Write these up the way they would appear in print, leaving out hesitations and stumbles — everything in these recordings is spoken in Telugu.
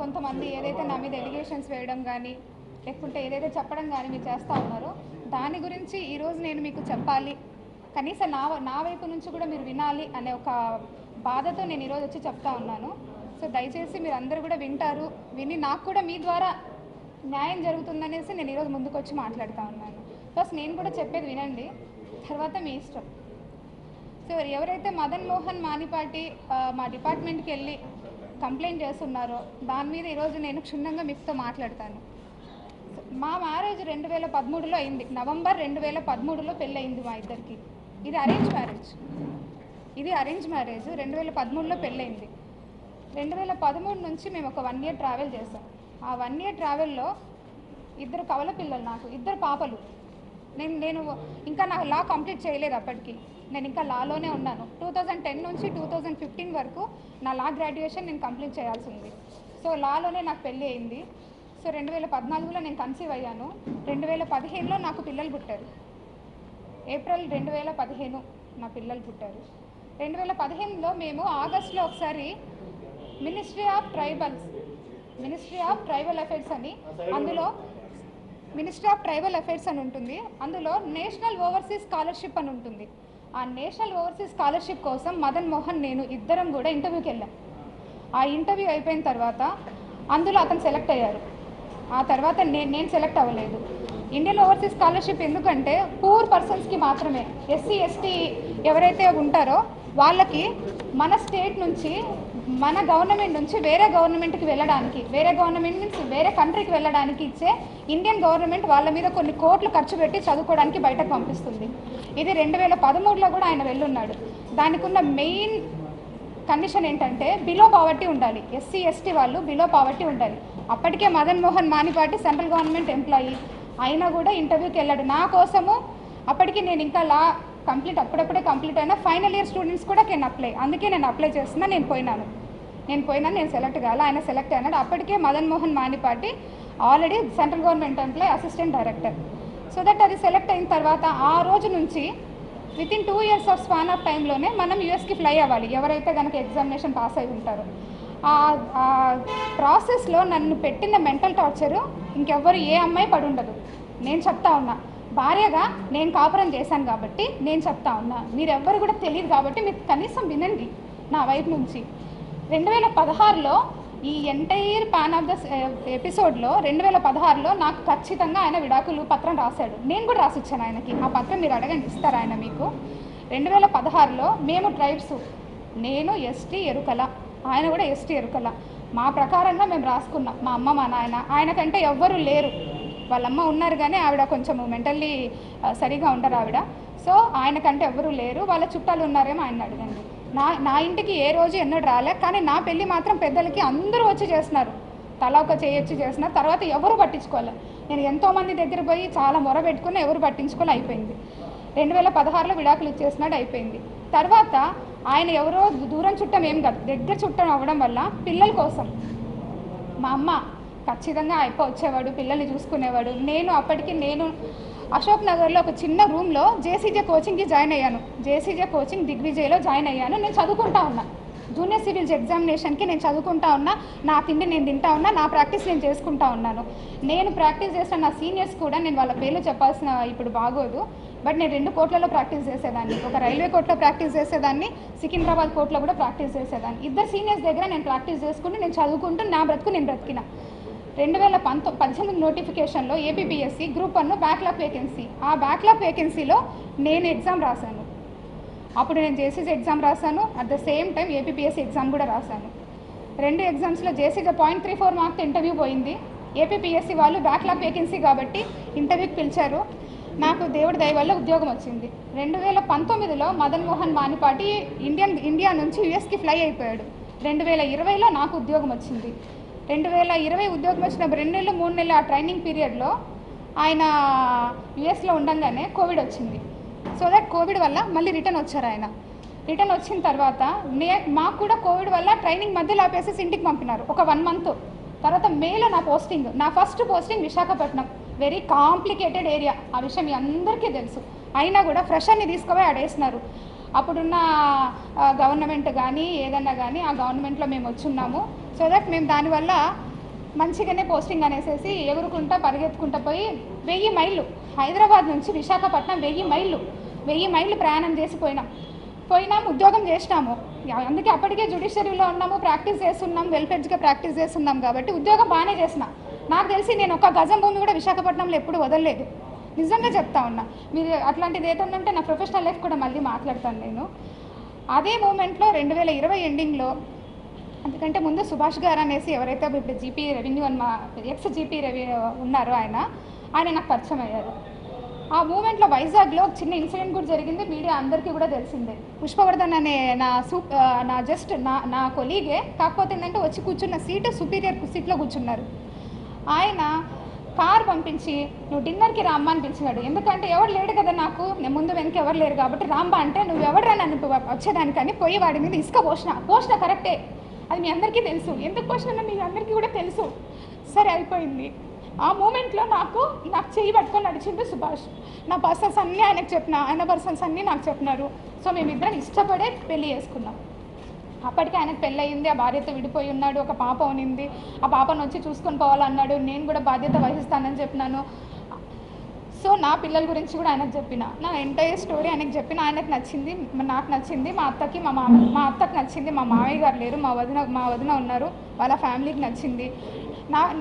కొంతమంది ఏదైతే నా మీద ఎలిగేషన్స్ వేయడం కానీ లేకుంటే ఏదైతే చెప్పడం కానీ మీరు చేస్తూ ఉన్నారో దాని గురించి ఈరోజు నేను మీకు చెప్పాలి, కనీసం నా వైపు నుంచి కూడా మీరు వినాలి అనే ఒక బాధతో నేను ఈరోజు వచ్చి చెప్తా ఉన్నాను. సో దయచేసి మీరు అందరూ కూడా వింటారు, విని నాకు కూడా మీ ద్వారా న్యాయం జరుగుతుందనేసి నేను ఈరోజు ముందుకు వచ్చి మాట్లాడుతూ ఉన్నాను. ఫస్ట్ నేను కూడా చెప్పేది వినండి, తర్వాత మీ ఇష్టం. సో ఎవరైతే మదన్ మోహన్ మానిపాటి మా డిపార్ట్మెంట్కి వెళ్ళి కంప్లైంట్ చేస్తున్నారో దాని మీద ఈరోజు నేను క్షుణ్ణంగా మీతో మాట్లాడతాను. మా మ్యారేజ్ 2013లో అయింది. నవంబర్ 2013లో పెళ్ళి అయింది మా ఇద్దరికి. ఇది అరేంజ్ మ్యారేజ్. 2013లో పెళ్ళయింది. 2013 నుంచి మేము ఒక 1 year ట్రావెల్ చేసాం. ఆ 1 year ట్రావెల్లో 2 కవల పిల్లలు, నాకు 2 పాపలు. నేను ఇంకా నా లా కంప్లీట్ చేయలేదు. అప్పటికి నేను ఇంకా లాలోనే ఉన్నాను. 2010 నుంచి 2015 వరకు నా లా గ్రాడ్యుయేషన్ నేను కంప్లీట్ చేయాల్సి ఉంది. సో లాలోనే నాకు పెళ్ళి అయింది. సో 2014లో నేను కన్సీవ్ అయ్యాను. 2015లో నాకు పిల్లలు పుట్టారు. ఏప్రిల్ 2015 నా పిల్లలు పుట్టారు. 2015లో మేము ఆగస్టులో ఒకసారి మినిస్ట్రీ ఆఫ్ ట్రైబల్ అఫైర్స్ అని, అందులో మినిస్ట్రీ ఆఫ్ ట్రైబల్ అఫైర్స్ అని ఉంటుంది. అందులో నేషనల్ ఓవర్సీస్ స్కాలర్షిప్ అని ఉంటుంది. ఆ నేషనల్ ఓవర్సీస్ స్కాలర్షిప్ కోసం మదన్ మోహన్ నేను ఇద్దరం కూడా ఇంటర్వ్యూకి వెళ్ళాం. ఆ ఇంటర్వ్యూ అయిపోయిన తర్వాత అందులో అతను సెలెక్ట్ అయ్యారు. ఆ తర్వాత నేను సెలెక్ట్ అవ్వలేదు. ఇండియన్ ఓవర్సీస్ స్కాలర్షిప్ ఎందుకంటే పూర్ పర్సన్స్కి మాత్రమే, ఎస్సీ ఎస్టీ ఎవరైతే ఉంటారో వాళ్ళకి మన స్టేట్ నుంచి, మన గవర్నమెంట్ నుంచి వేరే గవర్నమెంట్కి వెళ్ళడానికి, వేరే గవర్నమెంట్ నుంచి వేరే కంట్రీకి వెళ్ళడానికి ఇచ్చే ఇండియన్ గవర్నమెంట్ వాళ్ళ మీద కొన్ని కోట్లు ఖర్చు పెట్టి చదువుకోవడానికి బయటకు పంపిస్తుంది. ఇది 2013లో కూడా ఆయన వెళ్ళున్నాడు. దానికి ఉన్న మెయిన్ కండిషన్ ఏంటంటే బిలో పావర్టీ ఉండాలి. ఎస్సీ ఎస్టీ వాళ్ళు బిలో పావర్టీ ఉండాలి. అప్పటికే Madan Mohan Manipati central government employee అయినా కూడా ఇంటర్వ్యూకి వెళ్ళాడు నా కోసము. అప్పటికి నేను ఇంకా లా అప్పుడప్పుడే కంప్లీట్ అయినా ఫైనల్ ఇయర్ స్టూడెంట్స్ కూడా అందుకే నేను అప్లై చేస్తున్నా. నేను పోయినాను, నేను సెలెక్ట్ కాలే, ఆయన సెలెక్ట్ అయినాడు. అప్పటికే Madan Mohan Manipati already central government employee, assistant director. So that అది సెలెక్ట్ అయిన తర్వాత ఆ రోజు నుంచి within 2 years of span of టైంలోనే మనం యూఎస్కి ఫ్లై అవ్వాలి, ఎవరైతే కనుక ఎగ్జామినేషన్ పాస్ అయి ఉంటారో. ఆ ప్రాసెస్లో నన్ను పెట్టిన మెంటల్ టార్చరు ఇంకెవ్వరు ఏ అమ్మాయి పడి ఉండదు. నేను చెప్తా ఉన్నా, భార్యగా నేను కాపురం చేశాను కాబట్టి నేను చెప్తా ఉన్నా. మీరెవ్వరు కూడా తెలియదు కాబట్టి మీరు కనీసం వినండి నా వైపు నుంచి. 2016లో ఈ ఎంటైర్ పాన్ ఆఫ్ ద ఎపిసోడ్లో 2016లో నాకు ఖచ్చితంగా ఆయన విడాకులు పత్రం రాశాడు. నేను కూడా రాసిచ్చాను ఆయనకి. ఆ పత్రం మీరు అడగండి, ఇస్తారు ఆయన మీకు. 2016లో మేము ట్రైబ్స్, నేను ఎస్టీ ఎరుకల, ఆయన కూడా ఎస్టీ ఎరుకల. మా ప్రకారంగా మేము రాసుకున్నాం. మా అమ్మ, మా నాయన, ఆయనకంటే ఎవ్వరూ లేరు. వాళ్ళమ్మ ఉన్నారు కానీ ఆవిడ కొంచెం మెంటల్లీ సరిగా ఉండరు ఆవిడ. సో ఆయనకంటే ఎవరు లేరు. వాళ్ళ చుట్టాలు ఉన్నారేమో ఆయన అడగండి. నా ఇంటికి ఏ రోజు ఎన్నడూ రాలే, కానీ నా పెళ్ళి మాత్రం పెద్దలకి అందరూ వచ్చి చేస్తున్నారు. తలా ఒక చేయొచ్చి చేస్తున్నారు. తర్వాత ఎవరు పట్టించుకోవాలి. నేను ఎంతోమంది దగ్గర పోయి చాలా మొర పెట్టుకుని ఎవరు పట్టించుకోవాలి, అయిపోయింది. 2016లో విడాకులు ఇచ్చేసినాడు, అయిపోయింది. తర్వాత ఆయన ఎవరో దూరం చుట్టం ఏం కాదు, దగ్గర చుట్టం అవ్వడం వల్ల పిల్లల కోసం మా అమ్మ ఖచ్చితంగా వచ్చేవాడు, పిల్లల్ని చూసుకునేవాడు. నేను అశోక్ నగర్లో ఒక చిన్న రూమ్లో జేసీజే కోచింగ్కి జాయిన్ అయ్యాను. జేసీజే కోచింగ్ దిగ్విజయ్లో జాయిన్ అయ్యాను. నేను చదువుకుంటా ఉన్నా. జూనియర్ సివిల్స్ ఎగ్జామినేషన్కి నేను చదువుకుంటా ఉన్నా. నా తిండి నేను తింటా ఉన్నా, నా ప్రాక్టీస్ నేను చేసుకుంటా ఉన్నాను. నేను ప్రాక్టీస్ చేసిన నా సీనియర్స్ కూడా, నేను వాళ్ళ పేర్లు చెప్పాల్సిన ఇప్పుడు బాగోదు, బట్ నేను 2 కోర్టులలో ప్రాక్టీస్ చేసేదాన్ని. ఒక రైల్వే కోర్టులో ప్రాక్టీస్ చేసేదాన్ని, సికింద్రాబాద్ కోర్టులో కూడా ప్రాక్టీస్ చేసేదాన్ని. 2 సీనియర్స్ దగ్గర నేను ప్రాక్టీస్ చేసుకుంటూ నేను చదువుకుంటూ నా బ్రతుకు నేను బ్రతికిన. 2018 నోటిఫికేషన్లో ఏపీపీఎస్సీ గ్రూప్ 1 బ్యాక్లాగ్ వేకెన్సీ, ఆ బ్యాక్లాగ్ వేకెన్సీలో నేను ఎగ్జామ్ రాశాను. అప్పుడు నేను జేసీజీ ఎగ్జామ్ రాశాను, at the same time APPSC exam కూడా రాశాను. 2 ఎగ్జామ్స్లో జేసీజీ 0.34 మార్క్స్ ఇంటర్వ్యూ పోయింది. ఏపీపీఎస్సీ వాళ్ళు బ్యాక్లాగ్ వేకెన్సీ కాబట్టి ఇంటర్వ్యూకి పిలిచారు. నాకు దేవుడి దయ వల్ల ఉద్యోగం వచ్చింది. 2019లో మదన్ మోహన్ మానిపాటి ఇండియా నుంచి యూఎస్కి ఫ్లై అయిపోయాడు. 2020లో నాకు ఉద్యోగం వచ్చింది. 2020 ఉద్యోగం వచ్చిన 2 నెలలు 3 నెలలు ఆ ట్రైనింగ్ పీరియడ్లో ఆయన యుఎస్లో ఉండగానే కోవిడ్ వచ్చింది. సో దట్ కోవిడ్ వల్ల మళ్ళీ రిటర్న్ వచ్చారు ఆయన. రిటర్న్ వచ్చిన తర్వాత మాకు కూడా కోవిడ్ వల్ల ట్రైనింగ్ మధ్యలో ఆపేసి ఇంటికి పంపినారు ఒక 1 month. తర్వాత మేలో నా first posting Visakhapatnam, very complicated area. ఆ విషయం మీ అందరికీ తెలుసు. అయినా కూడా ఫ్రెషర్ని తీసుకుపోయి ఆడేసినారు. అప్పుడున్న గవర్నమెంట్ కానీ ఏదన్నా కానీ ఆ గవర్నమెంట్లో మేము వచ్చున్నాము. సో దట్ మేము దానివల్ల మంచిగానే పోస్టింగ్ అనేసి ఎగురుకుంటా పరిగెత్తుకుంటా పోయి 1000 మైళ్ళు హైదరాబాద్ నుంచి విశాఖపట్నం 1000 మైళ్ళు ప్రయాణం చేసి పోయినాం ఉద్యోగం చేసినాము. అందుకే అప్పటికే జ్యుడిషియరీలో ఉన్నాము, ప్రాక్టీస్ చేస్తున్నాం, వెల్ఫెడ్జ్గా ప్రాక్టీస్ చేస్తున్నాం కాబట్టి ఉద్యోగం బాగానే చేసిన. నాకు తెలిసి నేను ఒక గజం భూమి కూడా విశాఖపట్నంలో ఎప్పుడు వదలలేదు, నిజంగా చెప్తా ఉన్నా. మీరు అట్లాంటిది ఏదన్నా ఉంటే నా ప్రొఫెషనల్ లైఫ్ కూడా మళ్ళీ మాట్లాడతాను నేను. అదే మూమెంట్లో 2020 ఎండింగ్లో, అందుకంటే ముందు సుభాష్ గారు అనేసి ఎవరైతే ఇప్పుడు జీపీ రెవెన్యూ అని మా ఎక్స్ జీపీ ఉన్నారో ఆయన నాకు పరిచయం అయ్యారు. ఆ మూమెంట్లో వైజాగ్లో చిన్న ఇన్సిడెంట్ కూడా జరిగింది, మీడియా అందరికీ కూడా తెలిసిందే. పుష్పవర్ధన్ అనే నా కొలీగే, కాకపోతే ఏంటంటే వచ్చి కూర్చున్న సీటు సుపీరియర్ సీట్లో కూర్చున్నారు. ఆయన కార్ పంపించి నువ్వు డిన్నర్కి రామ్మా అని పిలిచినాడు. ఎందుకంటే ఎవరు లేడు కదా, నాకు నేను ముందు వెనక ఎవరు లేరు కాబట్టి రామ్మా అంటే నువ్వు ఎవడరా నన్ను వచ్చేదానికని పోయి వాడి మీద ఇసుక పోసిన కరెక్టే, అది మీ అందరికీ తెలుసు. ఎందుకు పోసినా మీ అందరికీ కూడా తెలుసు. సరే అయిపోయింది. ఆ మూమెంట్లో నాకు చెయ్యి పట్టుకొని నడిచిండు సుభాష్. నా పర్సన్స్ అన్నీ ఆయనకు చెప్పిన, ఆయన పర్సన్స్ అన్నీ నాకు చెప్పినారు. సో మేమిద్దరం ఇష్టపడే పెళ్లి చేసుకున్నాం. అప్పటికి ఆయనకు పెళ్ళి అయింది, ఆ భార్యతో విడిపోయి ఉన్నాడు, ఒక పాప ఉనింది, ఆ పాపను వచ్చి చూసుకొని పోవాలన్నాడు. నేను కూడా బాధ్యత వహిస్తానని చెప్పినాను. సో నా పిల్లల గురించి కూడా ఆయనకు చెప్పిన, నా ఎంటైర్ స్టోరీ ఆయనకు చెప్పిన. ఆయనకు నచ్చింది, నాకు నచ్చింది, మా అత్తకి మా అత్తకు నచ్చింది. మా మామయ్య గారు లేరు, మా వదిన ఉన్నారు, వాళ్ళ ఫ్యామిలీకి నచ్చింది.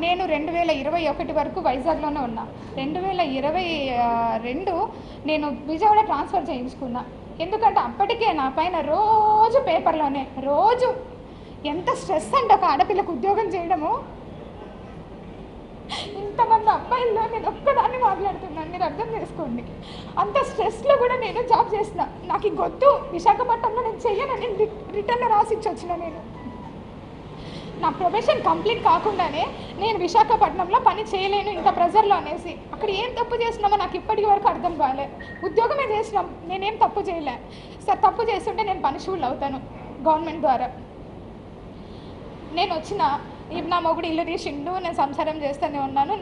నేను 2021 వరకు వైజాగ్లోనే ఉన్నా. 2022 నేను విజయవాడ ట్రాన్స్ఫర్ చేయించుకున్నా. ఎందుకంటే అప్పటికే నా పైన రోజు పేపర్లోనే రోజు ఎంత స్ట్రెస్ అంటే ఒక ఆడపిల్లకు ఉద్యోగం చేయడము. ఇంతమంది అబ్బాయిల్లో నేను ఒక్కదాన్ని మాట్లాడుతున్నాను, మీరు అర్థం చేసుకోండి. అంత స్ట్రెస్లో కూడా నేను జాబ్ చేసిన. నాకు ఇంకొద్దు, విశాఖపట్నంలో నేను చెయ్యనని రిటర్న్లో రాసిచ్చి వచ్చిన. నేను నా ప్రొఫెషన్ కంప్లీట్ కాకుండానే నేను విశాఖపట్నంలో పని చేయలేను ఇంత ప్రెజర్లో అనేసి. అక్కడ ఏం తప్పు చేసినామో నాకు ఇప్పటికి వరకు అర్థం కాలే. ఉద్యోగమే చేసినాం, నేనేం తప్పు చేయలే. సార్ తప్పు చేస్తుంటే నేను పనిష్బుల్ అవుతాను గవర్నమెంట్ ద్వారా. నేను వచ్చిన నా మొగుడు ఇల్లు తీసిండు, నేను సంసారం చేస్తూనే ఉన్నాను.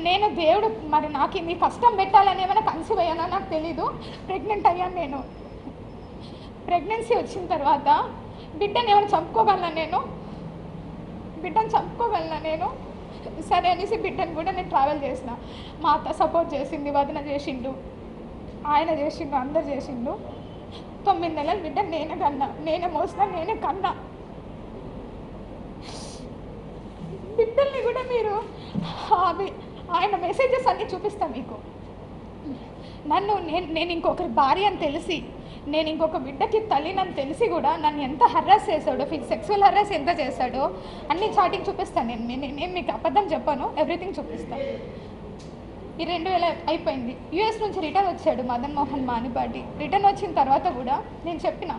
నేను దేవుడు మరి నాకు ఇది కష్టం పెట్టాలని ఏమైనా కన్సీవ్ అయ్యానో నాకు తెలీదు. ప్రెగ్నెంట్ అయ్యాను. నేను ప్రెగ్నెన్సీ వచ్చిన తర్వాత బిడ్డను ఏమైనా చంపుకోగలనా నేను? సరే అనేసి బిడ్డను కూడా నేను ట్రావెల్ చేసిన. మా అత్త సపోర్ట్ చేసింది, వదిన చేసిండు, ఆయన చేసిండు, అందరు చేసిండు. 9 నెలల బిడ్డ నేనే మోసిన, నేనే కన్నా. బిడ్డల్ని కూడా మీరు ఆయన మెసేజెస్ అన్నీ చూపిస్తాను మీకు. నేను ఇంకొకరి భార్య అని తెలిసి, నేను ఇంకొక బిడ్డకి తల్లినని తెలిసి కూడా నన్ను ఎంత హర్రాస్ చేశాడో, సెక్సువల్ హర్రాస్ ఎంత చేశాడో అన్ని చాటింగ్ చూపిస్తాను. నేను మీకు అబద్ధం చెప్పాను, ఎవ్రీథింగ్ చూపిస్తాను. ఈ 2000 అయిపోయింది. యూఎస్ నుంచి రిటర్న్ వచ్చాడు మదన్ మోహన్ మానిపాటి. రిటర్న్ వచ్చిన తర్వాత కూడా నేను చెప్పిన,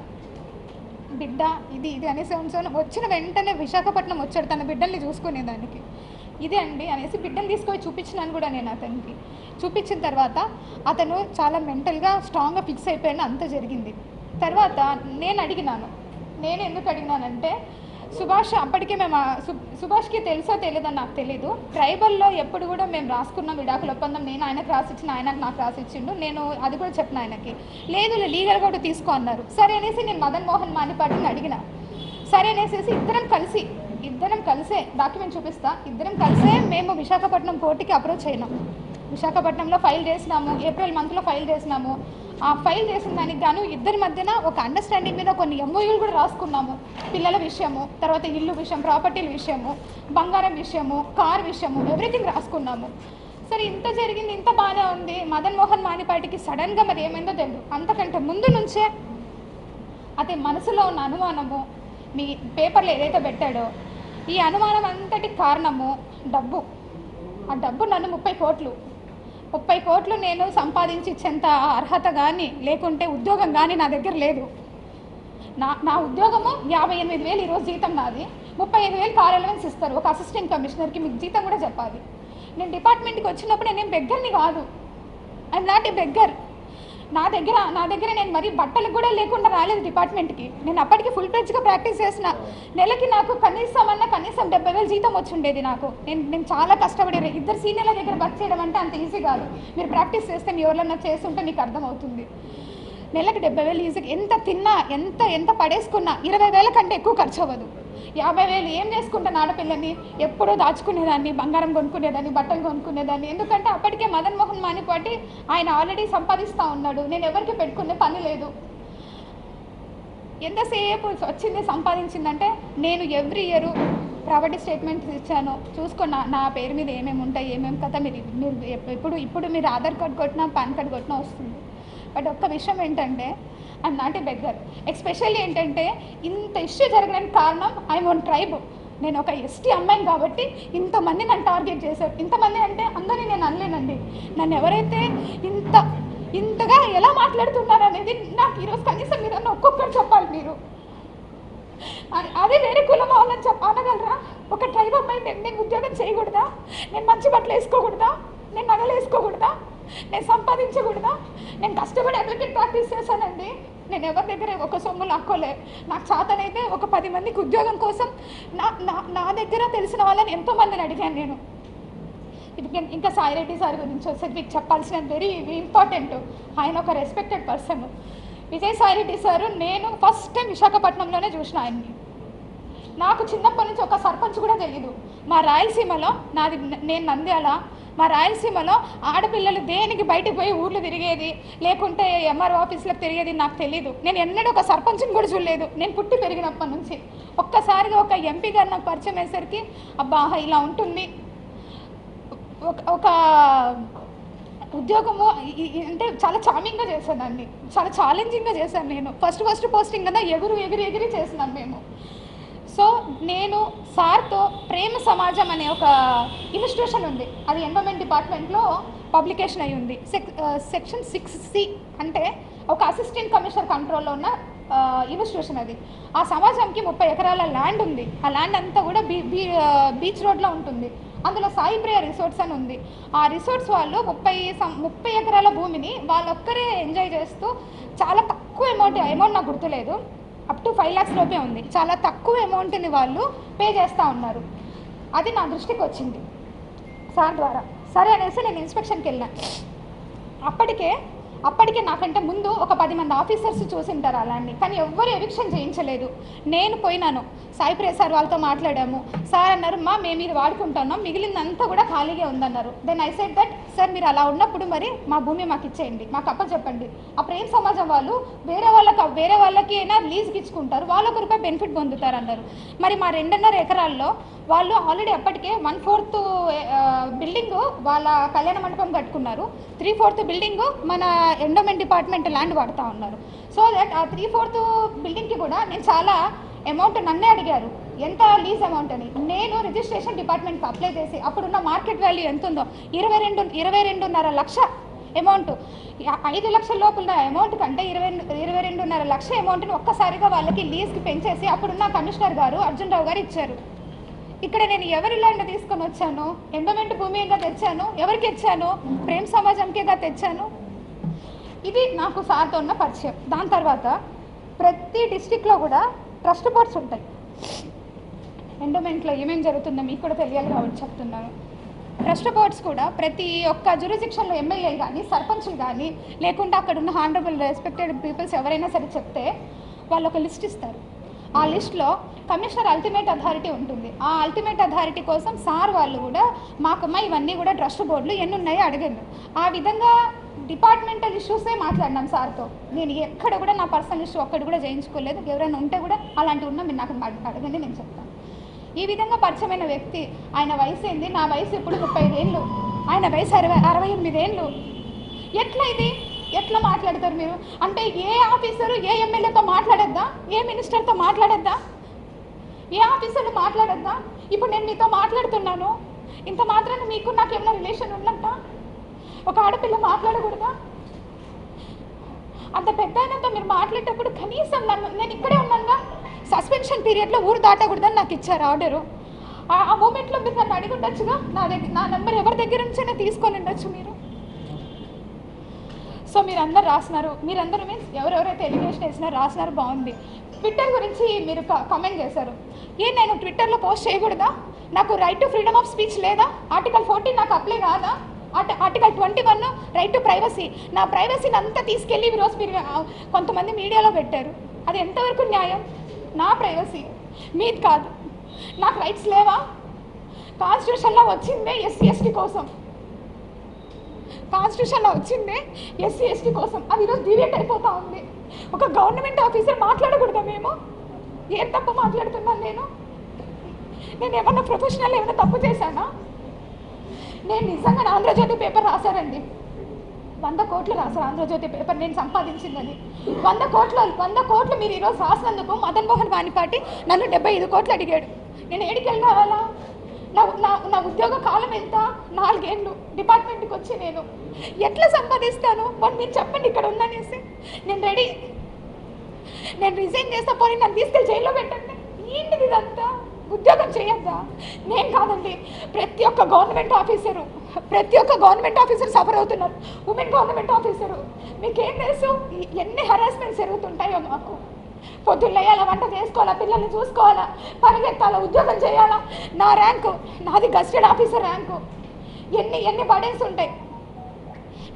బిడ్డ ఇది అనేసి వచ్చిన వెంటనే విశాఖపట్నం వచ్చాడు తన బిడ్డల్ని చూసుకునేదానికి. ఇదే అండి అనేసి బిడ్డను తీసుకొని చూపించినాను కూడా నేను అతనికి. చూపించిన తర్వాత అతను చాలా మెంటల్గా స్ట్రాంగ్గా ఫిక్స్ అయిపోయాను. అంత జరిగింది. తర్వాత నేను ఎందుకు అడిగినానంటే, సుభాష్ అప్పటికే సుభాష్కి తెలుసో తెలియదని నాకు తెలీదు. ట్రైబల్లో ఎప్పుడు కూడా మేము రాసుకున్నాం విడాకుల ఒప్పందం. నేను ఆయనకు రాసిచ్చిన, ఆయనకు నాకు రాసిచ్చిండు. నేను అది కూడా చెప్పిన ఆయనకి. లేదు లీగల్గా కూడా తీసుకో అన్నారు. సరే అనేసి నేను మదన్ మోహన్ మానిపాటిని అడిగిన. సరే అనేసి ఇద్దరం కలిసే డాక్యుమెంట్ చూపిస్తా, ఇద్దరం కలిసే మేము విశాఖపట్నం కోర్టుకి అప్రోచ్ అయినాం. విశాఖపట్నంలో ఫైల్ చేసినాము, ఏప్రిల్ మంత్లో ఫైల్ చేసినాము. ఆ ఫైల్ చేసిన దానికి గాను ఇద్దరి మధ్యన ఒక అండర్స్టాండింగ్ మీద కొన్ని ఎంఓయూలు కూడా రాసుకున్నాము. పిల్లల విషయము, తర్వాత ఇల్లు విషయం, ప్రాపర్టీల విషయము, బంగారం విషయము, కార్ విషయము, ఎవ్రీథింగ్ రాసుకున్నాము. సరే ఇంత జరిగింది, ఇంత బాగా ఉంది. మదన్ మోహన్ మానిపాటికి సడన్గా మరి ఏమైందో తెలియదు. అంతకంటే ముందు నుంచే అతని మనసులో ఉన్న అనుమానము, మీ పేపర్లో ఏదైతే పెట్టాడో ఈ అనుమానం అంతటి కారణము డబ్బు. ఆ డబ్బు నన్ను 30 కోట్లు నేను సంపాదించి ఇచ్చేంత అర్హత కానీ, లేకుంటే ఉద్యోగం కానీ నా దగ్గర లేదు. నా ఉద్యోగము 58,000 ఈరోజు జీతం నాది. 35,000 కార్ అలవెన్స్ ఇస్తారు ఒక అసిస్టెంట్ కమిషనర్కి. మీకు జీతం కూడా చెప్పాలి. నేను డిపార్ట్మెంట్కి వచ్చినప్పుడు నేనేం బెగ్గర్ని కాదు, ఐఎమ్ నాట్ ఏ బెగ్గర్. నా దగ్గర నేను మరి బట్టలకు కూడా లేకుండా రాలేదు డిపార్ట్మెంట్కి. నేను అప్పటికి ఫుల్ ఫ్లెడ్జ్గా ప్రాక్టీస్ చేసిన. నెలకి నాకు కనీసం 70,000 జీతం వచ్చి ఉండేది నాకు. నేను చాలా కష్టపడి ఇద్దరు సీనియర్ల దగ్గర వర్క్ చేయడం అంటే అంత ఈజీ కాదు. మీరు ప్రాక్టీస్ చేస్తే మీ ఎవరైనా చేస్తుంటే మీకు అర్థమవుతుంది. నెలకి 70,000 ఈజీ. ఎంత తిన్నా, ఎంత పడేసుకున్నా 20,000 కంటే ఎక్కువ ఖర్చు అవ్వదు. 50,000 ఏం చేసుకుంటాను ఆడపిల్లని? ఎప్పుడో దాచుకునేదాన్ని, బంగారం కొనుక్కునేదాన్ని, బట్టలు కొనుక్కునేదాన్ని. ఎందుకంటే అప్పటికే మదన్ మోహన్ మానిపాటి ఆయన ఆల్రెడీ సంపాదిస్తూ ఉన్నాడు, నేను ఎవరికి పెట్టుకునే పని లేదు. ఎంతసేపు వచ్చింది సంపాదించిందంటే నేను ఎవ్రీ ఇయర్ ప్రాపర్టీ స్టేట్మెంట్స్ ఇచ్చాను, చూసుకున్న నా పేరు మీద ఏమేమి ఉంటాయి, ఏమేమి కదా మీరు ఇప్పుడు మీరు ఆధార్ కార్డ్ కొట్టినా పాన్ కార్డ్ కొట్టినా వస్తుంది. బట్ ఒక్క విషయం ఏంటంటే I'm not a beggar. Especially ఏంటంటే ఇంత ఇష్యూ జరగడానికి కారణం ఐఎమ్ వన్ ట్రైబ్. నేను ఒక ఎస్టీ అమ్మాయిని కాబట్టి ఇంతమంది నన్ను టార్గెట్ చేశారు. ఇంతమంది అంటే అందరినీ నేను అనలేనండి. నన్ను ఎవరైతే ఇంతగా ఎలా మాట్లాడుతున్నారు అనేది నాకు ఈరోజు కనీసం మీరు ఒక్కొక్కరు చెప్పాలి. మీరు అదే వేరే కులం వాళ్ళని అనగలరా? ఒక ట్రైబ్ అమ్మాయి నేను ఉద్యోగం చేయకూడదా? నేను మంచి బట్టలు వేసుకోకూడదా? నేను నగలు వేసుకోకూడదా? నేను సంపాదించకూడదా? నేను కష్టపడి అడ్వకేట్ ప్రాక్టీస్ చేశానండి. నేను ఎవరి దగ్గర ఒక సొమ్ము లాక్కోలే. నాకు చేతనైతే ఒక 10 మందికి ఉద్యోగం కోసం నా దగ్గర తెలిసిన వాళ్ళని ఎంతోమందిని అడిగాను నేను. ఇంకా సాయి రెడ్డి సార్ గురించి వస్తే మీకు చెప్పాల్సిన వెరీ ఇంపార్టెంట్. ఆయన ఒక respected person. Vijayasai Reddy sir నేను ఫస్ట్ టైం విశాఖపట్నంలోనే చూసిన ఆయన్ని. నాకు చిన్నప్పటి నుంచి ఒక సర్పంచ్ కూడా తెలీదు. మా రాయలసీమలో నేను నంద్యాల, మా రాయలసీమలో ఆడపిల్లలు దేనికి బయటకు పోయి ఊర్లు తిరిగేది, లేకుంటే ఎంఆర్ఓ ఆఫీసులకు తిరిగేది నాకు తెలీదు. నేను ఎన్నడూ ఒక సర్పంచ్ని కూడా చూడలేదు నేను పుట్టి పెరిగినప్పటి నుంచి. ఒక్కసారిగా ఒక ఎంపీ గారు నాకు పరిచయం అయ్యేసరికి అబ్బా ఇలా ఉంటుంది. ఒక ఉద్యోగము అంటే చాలా చామింగ్గా చేశానండి, చాలా ఛాలెంజింగ్గా చేశాను. నేను ఫస్ట్ పోస్టింగ్ కదా ఎగిరి చేసినాను మేము. సో నేను సార్తో ప్రేమ సమాజం అనే ఒక ఇన్స్టిట్యూషన్ ఉంది, అది ఎన్విరాన్మెంట్ డిపార్ట్మెంట్లో పబ్లికేషన్ అయి ఉంది. సెక్షన్ 6C అంటే ఒక అసిస్టెంట్ కమిషనర్ కంట్రోల్లో ఉన్న ఇన్స్టిట్యూషన్ అది. ఆ సమాజంకి 30 ఎకరాల ల్యాండ్ ఉంది. ఆ ల్యాండ్ అంతా కూడా బీచ్ రోడ్లో ఉంటుంది. అందులో సాయి ప్రియ రిసార్ట్స్ అని ఉంది. ఆ రిసార్ట్స్ వాళ్ళు 30 ఎకరాల భూమిని వాళ్ళొక్కరే ఎంజాయ్ చేస్తూ చాలా తక్కువ అమౌంట్ నాకు గుర్తులేదు, అప్ టు 5 lakhs లోపే ఉంది. చాలా తక్కువ అమౌంట్ని వాళ్ళు పే చేస్తూ ఉన్నారు. అది నా దృష్టికి వచ్చింది సార్ ద్వారా. సరే అనేసి నేను ఇన్స్పెక్షన్కి వెళ్ళాను. అప్పటికే నాకంటే ముందు ఒక 10 మంది ఆఫీసర్స్ చూసింటారు అలాంటి, కానీ ఎవ్వరు ఎవిక్షన్ చేయించలేదు. నేను పోయినాను, సాయి ప్రియ సార్ వాళ్ళతో మాట్లాడాము. సార్ అన్నారు మేము ఇది వాడుకుంటున్నాం, మిగిలిందంతా కూడా ఖాళీగా ఉందన్నారు. Then I said that sir మీరు అలా ఉన్నప్పుడు మరి మా భూమి మాకు ఇచ్చేయండి, మాకు అప్పచెప్పండి. ఆ ప్రేమ సమాజం వాళ్ళు వేరే వాళ్ళకి అయినా లీజ్కి ఇచ్చుకుంటారు, వాళ్ళొక రూపాయి బెనిఫిట్ పొందుతారు అన్నారు. మరి మా 2.5 ఎకరాల్లో వాళ్ళు ఆల్రెడీ అప్పటికే 1/4 బిల్డింగు వాళ్ళ కళ్యాణ మండపం కట్టుకున్నారు, 3/4 బిల్డింగు మన ఎండోమెంట్ డిపార్ట్మెంట్ ల్యాండ్ వాడుతూ ఉన్నారు. సో దట్ ఆ 3/4 బిల్డింగ్కి కూడా నేను చాలా అమౌంట్ నన్నే అడిగారు ఎంత లీజ్ అమౌంట్ అని. నేను రిజిస్ట్రేషన్ డిపార్ట్మెంట్కి అప్లై చేసి అప్పుడున్న మార్కెట్ వాల్యూ ఎంత ఉందో 22.5 లక్ష అమౌంట్, 5 లక్షల లోపల అమౌంట్ కంటే 22.5 లక్ష అమౌంట్ని ఒక్కసారిగా వాళ్ళకి లీజ్కి పెంచేసి అప్పుడున్న కమిషనర్ గారు అర్జున్ రావు గారు ఇచ్చారు. ఇక్కడ నేను ఎవరి ల్యాండ్ తీసుకొని వచ్చాను? ఎండోమెంట్ భూమిగా తెచ్చాను. ఎవరికి ఇచ్చాను? ప్రేమ సమాజంకేగా తెచ్చాను. ఇది నాకు సార్తో ఉన్న పరిచయం. దాని తర్వాత ప్రతి డిస్టిక్లో కూడా ట్రస్ట్ బోర్డ్స్ ఉంటాయి. ఎండోమెంట్లో ఏమేమి జరుగుతుందో మీకు కూడా తెలియాలి కాబట్టి చెప్తున్నాను. ట్రస్ట్ బోర్డ్స్ కూడా ప్రతి ఒక్క జ్యూరిస్డిక్షన్లో ఎమ్మెల్యేలు కానీ సర్పంచ్లు కానీ లేకుంటే అక్కడ ఉన్న హానరబుల్ రెస్పెక్టెడ్ పీపుల్స్ ఎవరైనా సరే చెప్తే వాళ్ళు ఒక లిస్ట్ ఇస్తారు. ఆ లిస్ట్లో కమిషనర్ అల్టిమేట్ అథారిటీ ఉంటుంది. ఆ అల్టిమేట్ అథారిటీ కోసం సార్ వాళ్ళు కూడా మాకమ్మ ఇవన్నీ కూడా ట్రస్ట్ బోర్డులు ఎన్ని ఉన్నాయో అడిగారు. ఆ విధంగా డిపార్ట్మెంటల్ ఇష్యూసే మాట్లాడినాం సార్తో. నేను ఎక్కడ కూడా నా పర్సనల్ ఇష్యూ ఒక్కటి కూడా చేయించుకోలేదు. ఎవరైనా ఉంటే కూడా అలాంటివి ఉన్నా మీరు నాకు అడగండి, నేను చెప్తాను. ఈ విధంగా పరిచయమైన వ్యక్తి, ఆయన వయసు ఏంది? నా వయసు ఇప్పుడు 35 ఏళ్ళు, ఆయన వయసు 68 ఏళ్ళు. ఎట్లా ఇది? ఎట్లా మాట్లాడతారు మీరు? అంటే ఏ ఆఫీసరు ఏ ఎమ్మెల్యేతో మాట్లాడద్దా? ఏ మినిస్టర్తో మాట్లాడద్దా? ఏ ఆఫీసర్లు మాట్లాడద్దా? ఇప్పుడు నేను మీతో మాట్లాడుతున్నాను, ఇంత మాత్రాన్ని మీకు నాకు ఏమైనా రిలేషన్ ఉన్నట్ట? ఒక ఆడపిల్ల మాట్లాడకూడదా? అంత పెద్ద అయినంత మీరు మాట్లాడేటప్పుడు కనీసం నేను ఇక్కడే ఉన్నానుగా, సస్పెన్షన్ పీరియడ్లో ఊరు దాటకూడదని నాకు ఇచ్చారు ఆర్డరు. ఆ మూమెంట్లో మీరు నన్ను అడిగి ఉండొచ్చుగా, నా నెంబర్ ఎవరి దగ్గర నుంచైనా తీసుకొని ఉండొచ్చు మీరు. సో మీరందరూ రాసినారు, మీరందరూ మీన్స్ ఎవరెవరైతే ఎలిగేషన్ వేసినారో రాసినారు, బాగుంది. ట్విట్టర్ గురించి మీరు కామెంట్ చేశారు. నేను ట్విట్టర్లో పోస్ట్ చేయకూడదా? నాకు right to freedom of speech లేదా? ఆర్టికల్ 14 నాకు అప్లై కాదా? Article 21 right to privacy. నా ప్రైవసీని అంతా తీసుకెళ్ళి ఈరోజు మీరు కొంతమంది మీడియాలో పెట్టారు. అది ఎంతవరకు న్యాయం? నా ప్రైవసీ, మీది కాదు. నాకు రైట్స్ లేవా? కాన్స్టిట్యూషన్లో వచ్చిందే ఎస్సీ ఎస్టీ కోసం, కాన్స్టిట్యూషన్లో వచ్చిందే ఎస్సీ ఎస్టీ కోసం. అది ఈరోజు డివేట్ అయిపోతూ ఉంది. ఒక గవర్నమెంట్ ఆఫీసర్ మాట్లాడకూడదా? మేము ఏం తప్పు మాట్లాడుతున్నాను? నేను ఏమన్నా ప్రొఫెషనల్ ఏమైనా తప్పు చేశానా? నేను నిజంగా ఆంధ్రజ్యోతి పేపర్ రాశారండి, 100 కోట్లు రాశారు ఆంధ్రజ్యోతి పేపర్ నేను సంపాదించిందని. 100 కోట్లు మీరు ఈరోజు రాసినందుకు మదన్ మోహన్ వాణిపాటి నన్ను 75 కోట్లు అడిగాడు. నేను ఏడికి వెళ్ళి రావాలా? నా ఉద్యోగ కాలం ఎంత? 4 ఏళ్ళు డిపార్ట్మెంట్కి వచ్చి నేను ఎట్లా సంపాదిస్తాను? మరి మీరు చెప్పండి ఇక్కడ ఉందనేసి. నేను రెడీ, నేను రిజైన్ చేస్తా, పోనీ నన్ను తీసుకెళ్ళి జైల్లో పెట్టండి. ఏంటిది ఇదంతా? ఉద్యోగం చేయొద్దా? నేను కాదండి, ప్రతి ఒక్క గవర్నమెంట్ ఆఫీసర్ సఫర్ అవుతున్నారు. ఉమెన్ గవర్నమెంట్ ఆఫీసరు, మీకేం తెలుసు ఎన్ని హరాస్మెంట్స్ జరుగుతుంటాయో మాకు. పొద్దున్న లేయాలా, వంట చేసుకోవాలా, పిల్లల్ని చూసుకోవాలా, పరిగెత్తాలా, ఉద్యోగం చేయాలా. నా ర్యాంకు, నాది గస్టెడ్ ఆఫీసర్ ర్యాంకు. ఎన్ని బర్డెన్స్ ఉంటాయి.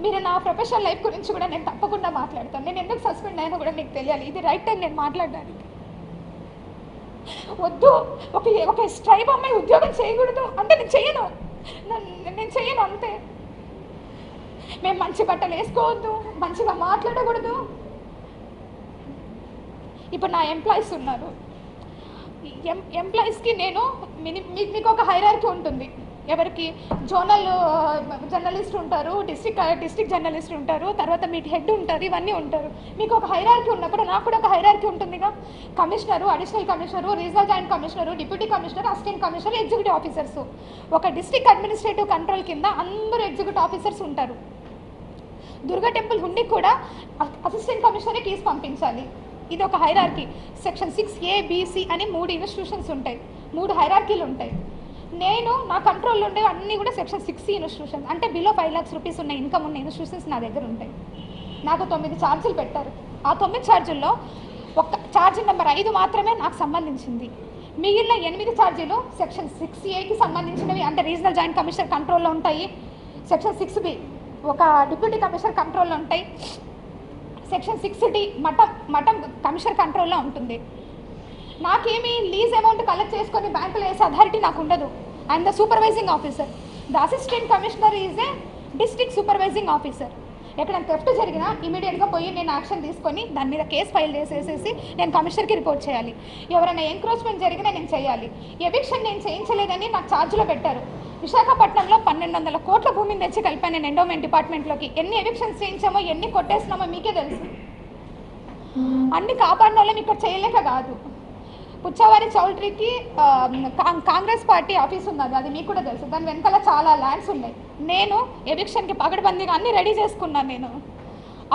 మీరు నా ప్రొఫెషనల్ లైఫ్ గురించి కూడా నేను తప్పకుండా మాట్లాడతాను. నేను ఎందుకు సస్పెండ్ అయినా కూడా మీకు తెలియాలి. ఇది రైట్ టైం నేను మాట్లాడడానికి. వద్దు, ఒక స్ట్రైబ్ అమ్మాయి ఉద్యోగం చేయకూడదు అంటే నేను చేయను అంతే. మేము మంచి బట్టలు వేసుకోవద్దు, మంచిగా మాట్లాడకూడదు. ఇప్పుడు నా ఎంప్లాయీస్ ఉన్నారు, ఎంప్లాయీస్కి నేను మీకు ఒక హైరార్కీ ఉంటుంది. ఎవరికి జోనల్ జర్నలిస్ట్ ఉంటారు, డిస్ట్రిక్ట్ జర్నలిస్ట్ ఉంటారు, తర్వాత మీకు హెడ్ ఉంటారు, ఇవన్నీ ఉంటారు. మీకు ఒక హైరార్కీ ఉన్నప్పుడు నాకు కూడా ఒక హైరార్కీ ఉంటుందిగా. Commissioner, additional commissioner, regional joint commissioner, deputy commissioner, assistant commissioner, executive officers. ఒక డిస్ట్రిక్ట్ అడ్మినిస్ట్రేటివ్ కంట్రోల్ కింద అందరూ ఎగ్జిక్యూటివ్ ఆఫీసర్స్ ఉంటారు. దుర్గా టెంపుల్ హుండీ కూడా అసిస్టెంట్ కమిషనరే కీస్ పంపించాలి. ఇది ఒక hierarchy. Section 6A, B, C అని 3 ఇన్స్టిట్యూషన్స్ ఉంటాయి, 3 హైరార్కీలు ఉంటాయి. నేను నా కంట్రోల్లో ఉండే అన్నీ కూడా సెక్షన్ 6C ఇన్స్టిట్యూషన్స్, అంటే బిలో 5 lakhs రూపీస్ ఉన్న ఇన్కమ్ ఉన్న ఇన్స్టిట్యూషన్స్ నా దగ్గర ఉంటాయి. నాకు 9 ఛార్జీలు పెట్టారు. ఆ 9 ఛార్జీల్లో ఒక ఛార్జీ నెంబర్ 5 మాత్రమే నాకు సంబంధించింది. మిగిలిన 8 ఛార్జీలు సెక్షన్ 6Aకి సంబంధించినవి, అంటే రీజనల్ జాయింట్ కమిషనర్ కంట్రోల్లో ఉంటాయి. సెక్షన్ 6B ఒక డిప్యూటీ కమిషనర్ కంట్రోల్లో ఉంటాయి. సెక్షన్ 6D మఠం కమిషనర్ కంట్రోల్లో ఉంటుంది. నాకేమి లీజ్ అమౌంట్ కలెక్ట్ చేసుకొని బ్యాంకులో వేసే అథారిటీ నాకు ఉండదు. I'm the supervising officer. The assistant commissioner is a district supervising officer. ఎక్కడ థెఫ్ట్ జరిగినా ఇమీడియట్గా పోయి నేను యాక్షన్ తీసుకొని దాని మీద కేసు ఫైల్ చేసేసి నేను కమిషనర్కి రిపోర్ట్ చేయాలి. ఎవరైనా ఎంక్రోచ్మెంట్ జరిగినా నేను చేయాలి. ఎవిక్షన్ నేను చేయించలేదని నాకు ఛార్జ్లో పెట్టారు. విశాఖపట్నంలో 1200 కోట్ల భూమిని తెచ్చి కలిపాను నేను ఎండోమెంట్ డిపార్ట్మెంట్లోకి. ఎన్ని ఎవిక్షన్స్ చేయించామో, ఎన్ని కొట్టేసినామో మీకే తెలుసు. అన్ని కాపాడిన వాళ్ళం ఇక్కడ చేయలేక కాదు. పుచ్చవారి చౌల్ట్రీకి కాంగ్రెస్ పార్టీ ఆఫీస్ ఉన్నది, అది మీకు కూడా తెలుసు. దాని వెనకాల చాలా ల్యాండ్స్ ఉన్నాయి. నేను ఎవిక్షన్కి పగడబందీగా అన్నీ రెడీ చేసుకున్నాను. నేను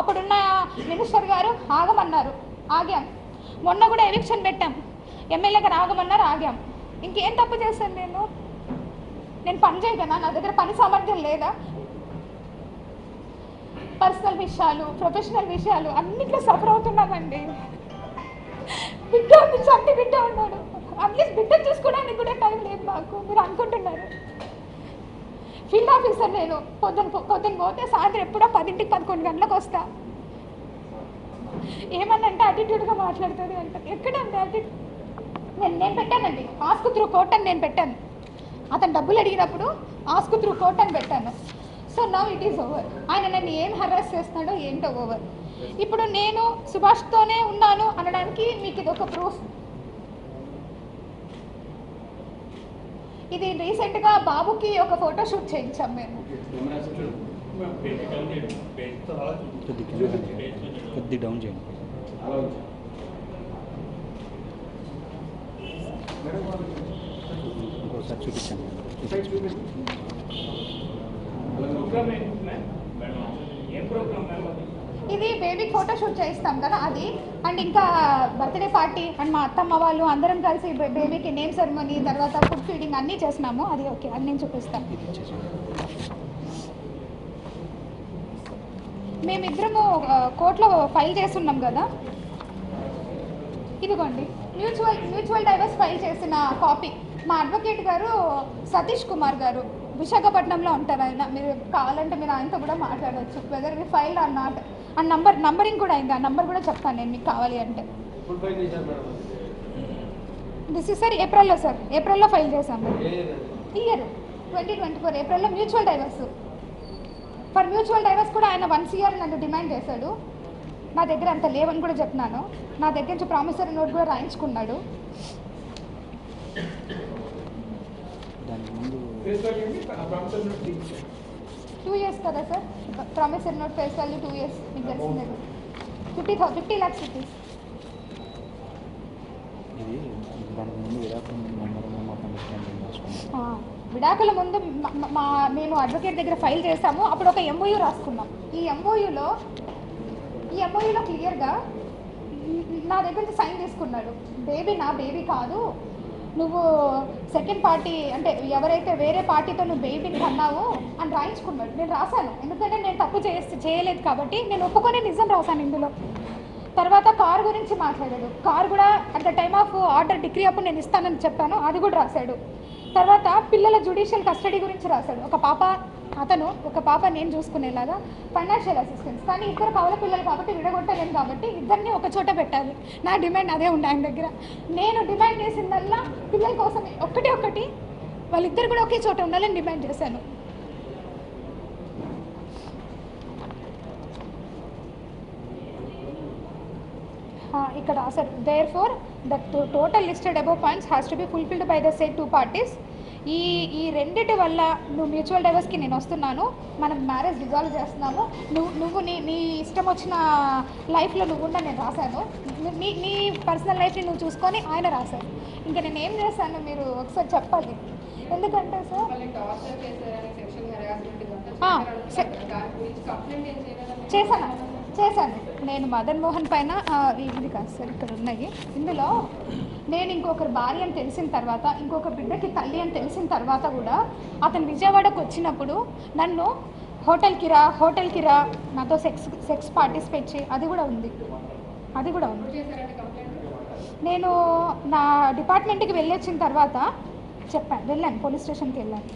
అప్పుడున్న మినిస్టర్ గారు ఆగమన్నారు, ఆగాం. మొన్న కూడా ఎవిక్షన్ పెట్టాం, ఎమ్మెల్యే గారు ఆగమన్నారు, ఆగాం. ఇంకేం తప్పు చేశాను నేను పని చేయగలనా? నా దగ్గర పని సామర్థ్యం లేదా? పర్సనల్ విషయాలు, ప్రొఫెషనల్ విషయాలు అన్నిట్లో సఫర్ అవుతున్నామండి. బిడ్డ ఉంది, చంటి బిడ్డ ఉన్నాడు. అట్లీస్ట్ బిడ్డ చూసుకోవడానికి కూడా టైం లేదు నాకు. మీరు అనుకుంటున్నారు ఫీల్డ్ ఆఫీసర్ నేను. పొద్దున్న పోతే సాయంత్రం ఎప్పుడో 10ంటికి 11 గంటలకు వస్తా. ఏమన్నంటే యాటిట్యూడ్గా మాట్లాడుతుంది అంటే ఎక్కడండి యాటిట్యూడ్? నేను పెట్టానండి ఆస్క్ త్రూ కోర్ట్ అని నేను పెట్టాను. అతను డబ్బులు అడిగినప్పుడు ఆస్క్ త్రూ కోర్ట్ అని పెట్టాను. So now it is over. ఆయన నన్ను ఏం హరాస్ చేస్తున్నాడో ఏంటో ఓవర్. ఇప్పుడు నేను సుభాష్తోనే ఉన్నాను అనడానికి మీకు ఇది ఒక ప్రూఫ్. ఇది రీసెంట్గా బాబుకి ఒక ఫోటో షూట్ చేయించాం మేము. ఇది బేబీ ఫోటో షూట్ చేయిస్తాం కదా అది. అండ్ ఇంకా బర్త్డే పార్టీ అండ్ మా అత్తమ్మ వాళ్ళు అందరం కలిసి బేబీకి నేమ్ సెరమనీ, తర్వాత ఫుడ్ ఫీడింగ్ అన్నీ చేసినాము. అది ఓకే, అది నేను చూపిస్తాను. మేమిద్దరము కోర్టులో ఫైల్ చేస్తున్నాం కదా, ఇదిగోండి మ్యూచువల్ డైవర్స్ ఫైల్ చేసిన కాపీ. మా అడ్వకేట్ గారు సతీష్ కుమార్ గారు విశాఖపట్నంలో ఉంటారు. ఆయన మీరు కావాలంటే మీరు ఆయనతో కూడా మాట్లాడవచ్చు, whether we file or not. ఆ నంబరింగ్ కూడా అయింది, ఆ నంబర్ కూడా చెప్తాను నేను మీకు కావాలి అంటే. దిస్ ఇస్ సార్ ఏప్రిల్లో సార్, ఏప్రిల్లో ఫైల్ చేశాము. ఇయర్ 2024 ఏప్రిల్లో mutual divorce. For mutual divorce కూడా ఆయన 1 year నన్ను డిమాండ్ చేశాడు. నా దగ్గర అంత లేవని కూడా చెప్పినాను. నా దగ్గర నుంచి ప్రామిసరీ నోట్ కూడా రాయించుకున్నాడు. 2 years కదా sir promissory note, face value 2 years. మీకు తెలిసిందే 50 lakhs rupees. విడాకుల ముందు మేము అడ్వకేట్ దగ్గర ఫైల్ చేసాము. అప్పుడు ఒక MOU రాసుకున్నాం. ఈ MOUలో క్లియర్గా నా దగ్గర నుంచి సైన్ తీసుకున్నాడు. బేబీ నా బేబీ కాదు, నువ్వు సెకండ్ పార్టీ అంటే ఎవరైతే వేరే పార్టీతో నువ్వు బేబీని కన్నావు అని రాయించుకున్నాడు. నేను రాశాను, ఎందుకంటే నేను తప్పు చేయలేదు కాబట్టి నేను ఒప్పుకొని నిజం రాశాను ఇందులో. తర్వాత కార్ గురించి మాట్లాడాడు. కార్ కూడా at the time of order degree అప్పుడు నేను ఇస్తానని చెప్పాను, అది కూడా రాశాడు. తర్వాత పిల్లల జ్యుడిషియల్ కస్టడీ గురించి రాశాడు. ఒక పాప అతను, ఒక పాప నేను చూసుకునేలాగా ఫైనాన్షియల్ అసిస్టెన్స్. కానీ ఇద్దరు కవల పిల్లలు కాబట్టి విడగొట్టలేను కాబట్టి ఇద్దరిని ఒక చోట పెట్టాలి. నా డిమాండ్ అదే ఉండే ఆయన దగ్గర. నేను డిమాండ్ చేసిందల్లా పిల్లల కోసం ఒక్కటి వాళ్ళిద్దరు కూడా ఒకే చోట ఉండాలని డిమాండ్ చేశాను. ఇక్కడ రాశారు, there for the total listed above points has to be fulfilled by the said 2 parties. ఈ రెండిటి వల్ల నువ్వు మ్యూచువల్ డైవర్స్కి నేను వస్తున్నాను, మనం మ్యారేజ్ డిజాల్వ్ చేస్తున్నాము, నువ్వు నీ ఇష్టం వచ్చిన లైఫ్లో నువ్వు ఉండ నేను రాశాను, నీ పర్సనల్ లైఫ్ని నువ్వు చూసుకొని ఆయన రాశారు. ఇంకా నేను ఏం చేశాను మీరు ఒకసారి చెప్పాలి. ఎందుకంటే సార్ చేశాను నేను మదన్ మోహన్ పైన ఇది కాదు సార్, ఇక్కడ ఉన్నాయి. ఇందులో నేను ఇంకొకరు భార్య అని తెలిసిన తర్వాత, ఇంకొక బిడ్డకి తల్లి అని తెలిసిన తర్వాత కూడా అతను విజయవాడకు వచ్చినప్పుడు నన్ను హోటల్కి రా నాతో సెక్స్ పార్టిసిపేట్ చేయి, అది కూడా ఉంది. నేను నా డిపార్ట్మెంట్కి వెళ్ళొచ్చిన తర్వాత వెళ్ళాను, పోలీస్ స్టేషన్కి వెళ్ళాను.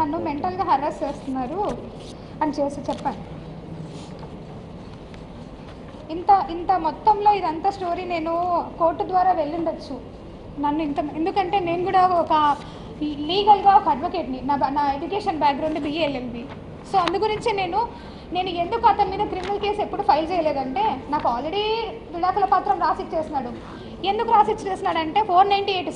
నన్ను మెంటల్గా హరాస్ చేస్తున్నారు అని చెప్పాను. ఇంత మొత్తంలో ఇదంతా స్టోరీ నేను కోర్టు ద్వారా వెళ్ళుండొచ్చు. నన్ను ఎందుకంటే నేను కూడా ఒక లీగల్గా ఒక అడ్వకేట్ని, నా education background BA LLB. So అందు గురించి నేను ఎందుకు అతని మీద క్రిమినల్ కేసు ఎప్పుడు ఫైల్ చేయలేదంటే, నాకు ఆల్రెడీ విడాకుల పత్రం రాసిచ్చేసినాడు. ఎందుకు రాసిచ్చేసినాడంటే